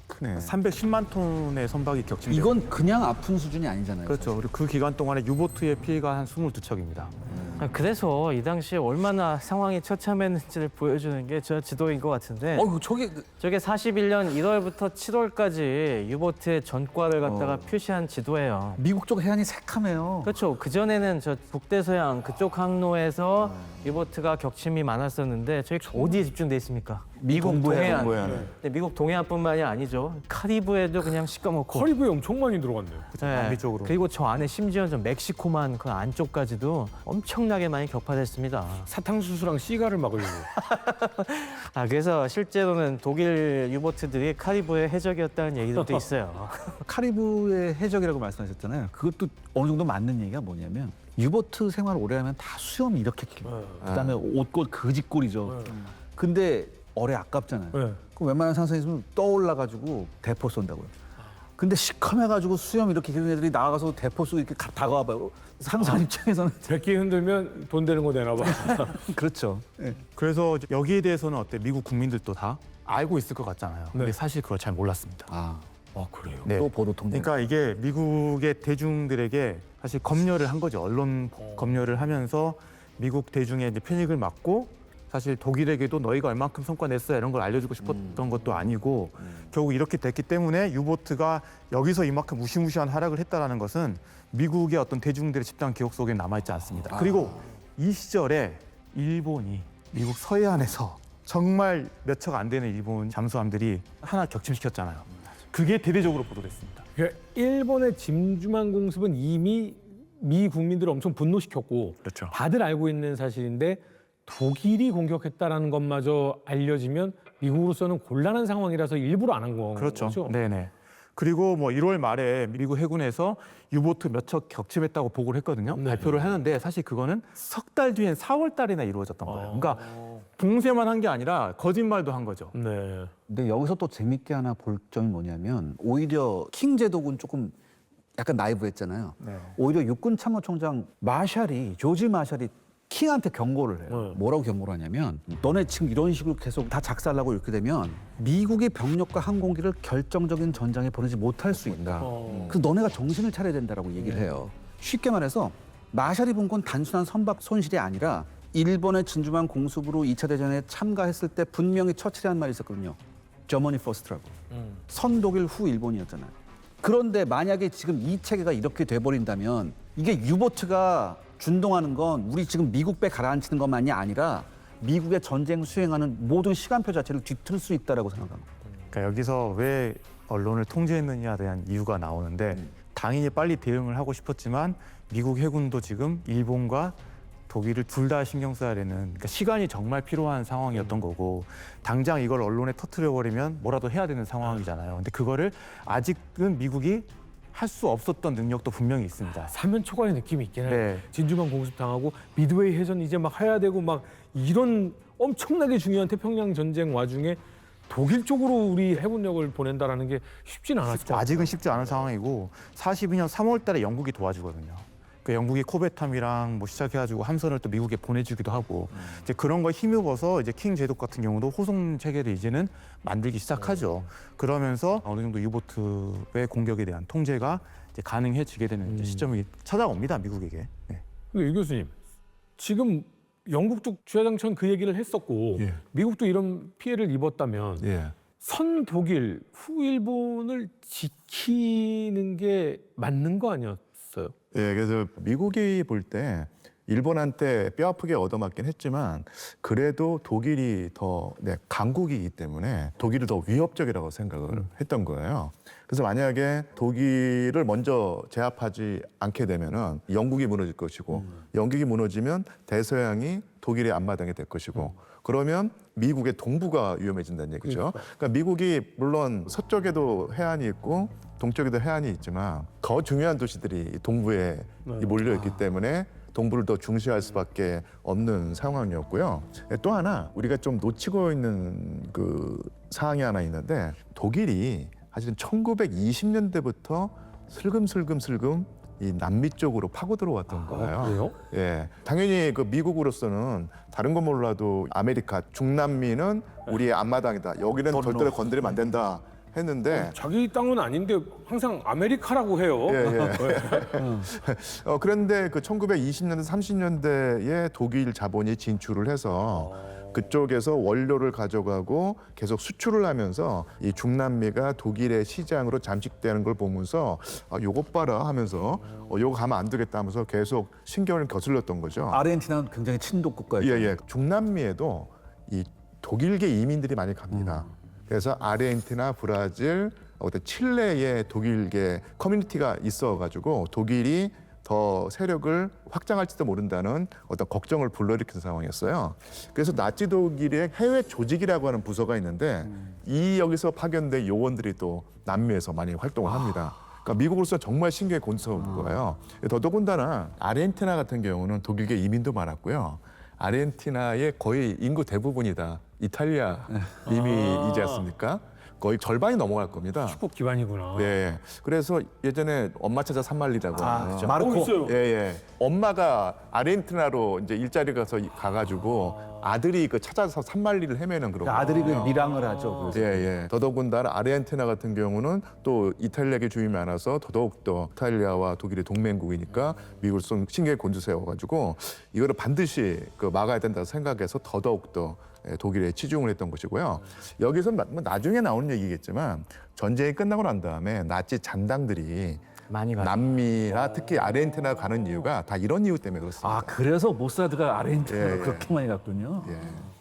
크네. 310만 톤의 선박이 격침돼요. 이건 그냥 아픈 수준이 아니잖아요. 그렇죠. 그리고 그 기간 동안에 유보트의 피해가 한 22척입니다. 그래서 이 당시에 얼마나 상황이 처참했는지를 보여주는 게 저 지도인 것 같은데 저게 저게 41년 1월부터 7월까지 유보트의 전과를 갖다가 표시한 지도예요. 미국 쪽 해안이 새카매요. 그렇죠. 그전에는 저 북대서양 그쪽 항로에서 유보트가 격침이 많았었는데 저희 어디에 집중돼 있습니까? 미국 동해안. 근데 미국 동해안뿐만이 아니죠. 카리브해도 그냥 시꺼멓고. 커리브에 엄청 많이 들어갔네요. 네. 남미 쪽으로. 그리고 저 안에 심지어 저 멕시코만 그 안쪽까지도 엄청나게 많이 격파됐습니다. 사탕수수랑 씨가를 막으려고. 그래서 실제로는 독일 유보트들이 카리브해 해적이었다는 얘기들도 있어요. 카리브의 해적이라고 말씀하셨잖아요. 그것도 어느 정도 맞는 얘기가 뭐냐면 유보트 생활 오래 하면 다 수염이 이렇게 길어요. 그다음에 옷골 거짓골이죠. 근데 어뢰 아깝잖아요. 네. 그럼 웬만한 상선이 있으면 떠올라가지고 대포 쏜다고요. 근데 시커매가지고 수염 이렇게 기른 애들이 나가서 대포 쏘고 이렇게 다가와봐요. 상선 입장에서는 백기 흔들면 돈 되는 거 되나 봐. 그렇죠. 그래서 이제 여기에 대해서는 어때 미국 국민들도 다 알고 있을 것 같잖아요. 근데 네. 사실 그걸 잘 몰랐습니다. 아, 그래요? 네. 또 보도 통제. 그러니까 이게 미국의 대중들에게 사실 검열을 한 거죠. 언론 검열을 하면서 미국 대중의 이제 패닉을 막고 사실 독일에게도 너희가 얼만큼 성과 냈어 이런 걸 알려주고 싶었던 것도 아니고 결국 이렇게 됐기 때문에 유보트가 여기서 이만큼 무시무시한 하락을 했다라는 것은 미국의 어떤 대중들의 집단 기억 속에 남아있지 않습니다. 그리고 이 시절에 일본이 미국 서해안에서 정말 몇 척 안 되는 일본 잠수함들이 하나 격침시켰잖아요. 그게 대대적으로 보도됐습니다. 그러니까 일본의 짐주만 공습은 이미 미 국민들을 엄청 분노시켰고 그렇죠. 다들 알고 있는 사실인데 독일이 공격했다라는 것마저 알려지면 미국으로서는 곤란한 상황이라서 일부러 안 한 거죠. 그렇죠. 네네. 그리고 뭐 1월 말에 미국 해군에서 유보트 몇 척 격침했다고 보고를 했거든요. 네. 발표를 하는데 사실 그거는 석 달 뒤엔 4월 달이나 이루어졌던 거예요. 그러니까 봉쇄만 한 게 아니라 거짓말도 한 거죠. 네. 근데 여기서 또 재밌게 하나 볼 점이 뭐냐면 오히려 킹 제독은 조금 약간 나이브했잖아요. 네. 오히려 육군 참모총장 조지 마샬이 킹한테 경고를 해요. 네. 뭐라고 경고를 하냐면 너네 지금 이런 식으로 계속 다 작살나고 이렇게 되면 미국의 병력과 항공기를 결정적인 전장에 보내지 못할 수 있다. 그래서 너네가 정신을 차려야 된다라고 얘기를 해요. 쉽게 말해서 마샬이 본 건 단순한 선박 손실이 아니라 일본의 진주만 공습으로 2차 대전에 참가했을 때 분명히 처칠이 한 말이 있었거든요. 저머니 퍼스트라고. 선독일 후 일본이었잖아요. 그런데 만약에 지금 이 체계가 이렇게 돼버린다면 이게 유보트가 준동하는 건 우리 지금 미국 배 가라앉히는 것만이 아니라 미국의 전쟁 수행하는 모든 시간표 자체를 뒤틀 수 있다라고 생각합니다. 그러니까 여기서 왜 언론을 통제했느냐에 대한 이유가 나오는데 당연히 빨리 대응을 하고 싶었지만 미국 해군도 지금 일본과 독일을 둘 다 신경 써야 되는 그러니까 시간이 정말 필요한 상황이었던 거고 당장 이걸 언론에 터뜨려버리면 뭐라도 해야 되는 상황이잖아요. 근데 그거를 아직은 미국이 할 수 없었던 능력도 분명히 있습니다. 사면 초과의 느낌이 있긴 해요. 네. 진주만 공습 당하고 미드웨이 해전 이제 막 해야 되고 막 이런 엄청나게 중요한 태평양 전쟁 와중에 독일 쪽으로 우리 해군력을 보낸다라는 게 쉽진 않았을 것 아직은 쉽지 않은 상황이고 42년 3월 달에 영국이 도와주거든요. 그 영국이 코벳함이랑 뭐 시작해가지고 함선을 또 미국에 보내주기도 하고 이제 그런 거 힘입어서 이제 킹 제독 같은 경우도 호송 체계를 이제는 만들기 시작하죠. 그러면서 어느 정도 유보트의 공격에 대한 통제가 이제 가능해지게 되는 이제 시점이 찾아옵니다 미국에게. 네. 근데 유 교수님, 지금 영국도 주야장천 그 얘기를 했었고 예. 미국도 이런 피해를 입었다면 예. 선 독일, 후 일본을 지키는 게 맞는 거 아니었어요? 예, 그래서 미국이 볼 때 일본한테 뼈아프게 얻어맞긴 했지만 그래도 독일이 더 강국이기 때문에 독일이 더 위협적이라고 생각을 했던 거예요. 그래서 만약에 독일을 먼저 제압하지 않게 되면은 영국이 무너질 것이고 영국이 무너지면 대서양이 독일의 앞마당이 될 것이고 그러면 미국의 동부가 위험해진다는 얘기죠. 그러니까 미국이 물론 서쪽에도 해안이 있고 동쪽에도 해안이 있지만 더 중요한 도시들이 동부에 몰려 있기 때문에 동부를 더 중시할 수밖에 없는 상황이었고요. 또 하나 우리가 좀 놓치고 있는 그 사항이 하나 있는데 독일이 사실은 1920년대부터 슬금슬금 이 남미 쪽으로 파고 들어왔던 거예요. 그래요? 예, 당연히 그 미국으로서는 다른 건 몰라도 아메리카 중남미는 우리의 앞마당이다. 여기는 절대로 건드리면 안 된다. 했는데 자기 땅은 아닌데 항상 아메리카라고 해요. 예. 그런데 그 1920년대 30년대에 독일 자본이 진출을 해서 그쪽에서 원료를 가져가고 계속 수출을 하면서 이 중남미가 독일의 시장으로 잠식되는 걸 보면서 요것 봐라 하면서 요거 가면 안 되겠다 하면서 계속 신경을 거슬렸던 거죠. 아르헨티나는 굉장히 친독 국가예요. 예. 중남미에도 이 독일계 이민들이 많이 갑니다. 그래서 아르헨티나, 브라질, 칠레에 독일계 커뮤니티가 있어가지고 독일이 더 세력을 확장할지도 모른다는 어떤 걱정을 불러일으킨 상황이었어요. 그래서 나치 독일의 해외 조직이라고 하는 부서가 있는데 이 여기서 파견된 요원들이 또 남미에서 많이 활동을 합니다. 그러니까 미국으로서 정말 신경이 곤두서는 거예요. 더더군다나 아르헨티나 같은 경우는 독일계 이민도 많았고요. 아르헨티나의 거의 인구 대부분이 다 이탈리아 이민이지 않습니까? 거의 절반이 넘어갈 겁니다. 축구 기반이구나. 예. 그래서 예전에 엄마 찾아 산말리라고 하죠. 마르코. 있어요. 예, 예. 엄마가 아르헨티나로 이제 일자리 가가지고 아들이 그 찾아서 산말리를 헤매는 그런. 아들이 그 거거든요. 밀항을 하죠. 예, 그래서. 예. 더더군다나 아르헨티나 같은 경우는 또 이탈리아계 주임이 많아서 더더욱더 이탈리아와 독일의 동맹국이니까 미국을 좀 신경에 곤두세워가지고 이거를 반드시 그 막아야 된다고 생각해서 더더욱더 독일에 치중을 했던 것이고요. 여기서 뭐 나중에 나오는 얘기겠지만 전쟁이 끝나고 난 다음에 나치 잔당들이 많이 가요. 남미나 특히 아르헨티나 가는 이유가 다 이런 이유 때문에 그렇습니다. 아 그래서 모사드가 아르헨티나로 예, 예. 그렇게 많이 갔군요. 예.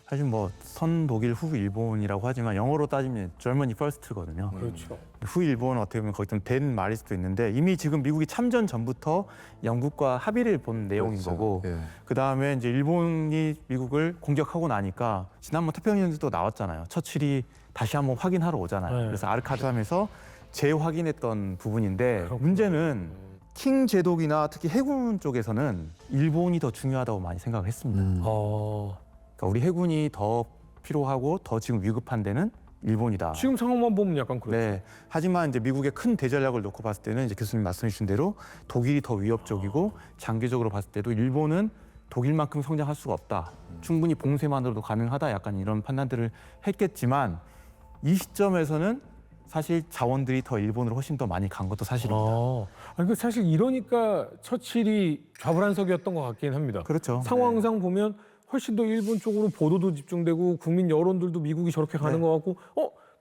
사실 뭐 선 독일 후 일본이라고 하지만 영어로 따지면 Germany first거든요. 그렇죠. 후 일본은 어떻게 보면 거의 좀 된 말일 수도 있는데 이미 지금 미국이 참전 전부터 영국과 합의를 본 내용인 그렇죠. 거고 예. 그 다음에 이제 일본이 미국을 공격하고 나니까 지난번 태평양전도 나왔잖아요. 처칠이 다시 한번 확인하러 오잖아요. 네. 그래서 아르카드함에서 재확인했던 부분인데 문제는 킹 제독이나 특히 해군 쪽에서는 일본이 더 중요하다고 많이 생각을 했습니다. 그러니까 우리 해군이 더 필요하고 더 지금 위급한 데는 일본이다. 지금 상황만 보면 약간 그렇죠. 네. 하지만 이제 미국의 큰 대전략을 놓고 봤을 때는 이제 교수님 말씀해 주신 대로 독일이 더 위협적이고 장기적으로 봤을 때도 일본은 독일만큼 성장할 수가 없다. 충분히 봉쇄만으로도 가능하다. 약간 이런 판단들을 했겠지만 이 시점에서는 사실 자원들이 더 일본으로 훨씬 더 많이 간 것도 사실입니다. 아니, 그 사실 이러니까 처칠이 좌불안석이었던 것 같긴 합니다. 그렇죠. 상황상 보면 훨씬 더 일본 쪽으로 보도도 집중되고 국민 여론들도 미국이 저렇게 가는 것 같고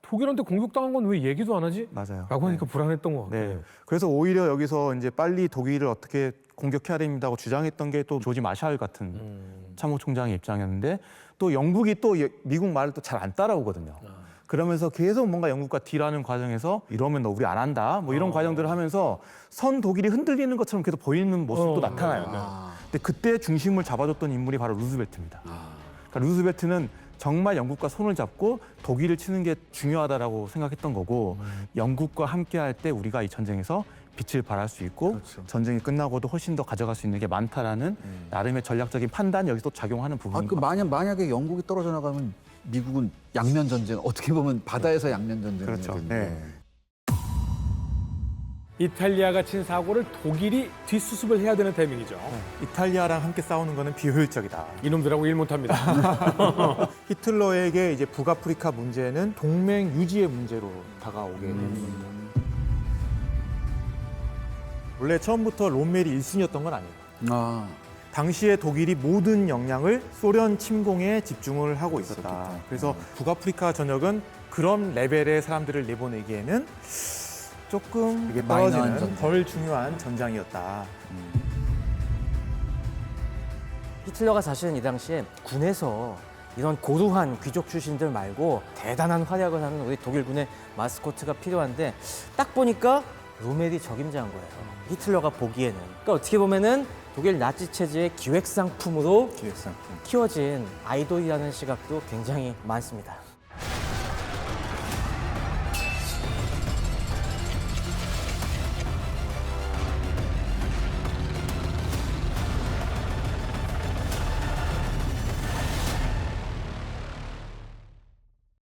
독일한테 공격당한 건 왜 얘기도 안 하지? 맞아요. 라고 하니까 불안했던 것 같아요. 네. 그래서 오히려 여기서 이제 빨리 독일을 어떻게 공격해야 됩니다고 주장했던 게 또 조지 마샬 같은 참모총장의 입장이었는데 또 영국이 또 미국 말을 또 잘 안 따라오거든요. 그러면서 계속 뭔가 영국과 딜하는 과정에서 이러면 너 우리 안 한다 뭐 이런 과정들을 하면서 선 독일이 흔들리는 것처럼 계속 보이는 모습도 나타나요. 근데 그때 중심을 잡아줬던 인물이 바로 루즈벨트입니다. 그러니까 루즈벨트는 정말 영국과 손을 잡고 독일을 치는 게 중요하다라고 생각했던 거고 영국과 함께 할 때 우리가 이 전쟁에서 빛을 발할 수 있고 그렇죠. 전쟁이 끝나고도 훨씬 더 가져갈 수 있는 게 많다라는 나름의 전략적인 판단이 여기서 작용하는 부분인 것 같아요. 만약에 영국이 떨어져 나가면 미국은 양면 전쟁 어떻게 보면 바다에서 양면 전쟁. 그렇죠. 네. 이탈리아가 친 사고를 독일이 뒷수습을 해야 되는 타이밍이죠. 이탈리아랑 함께 싸우는 거는 비효율적이다. 이놈들하고 일 못합니다. 히틀러에게 이제 북아프리카 문제는 동맹 유지의 문제로 다가오게 되는 겁니다. 원래 처음부터 롬멜이 1순위였던 건 아니에요. 당시에 독일이 모든 역량을 소련 침공에 집중을 하고 있었다. 그래서 북아프리카 전역은 그런 레벨의 사람들을 내보내기에는 조금 이게 마이너한 떨어지는 전쟁. 덜 중요한 전장이었다. 히틀러가 사실은 이 당시에 군에서 이런 고루한 귀족 출신들 말고 대단한 활약을 하는 우리 독일군의 마스코트가 필요한데 딱 보니까 로멜이 적임자인 거예요. 히틀러가 보기에는. 그러니까 어떻게 보면은 독일 나치 체제의 기획상품으로 키워진 아이돌이라는 시각도 굉장히 많습니다.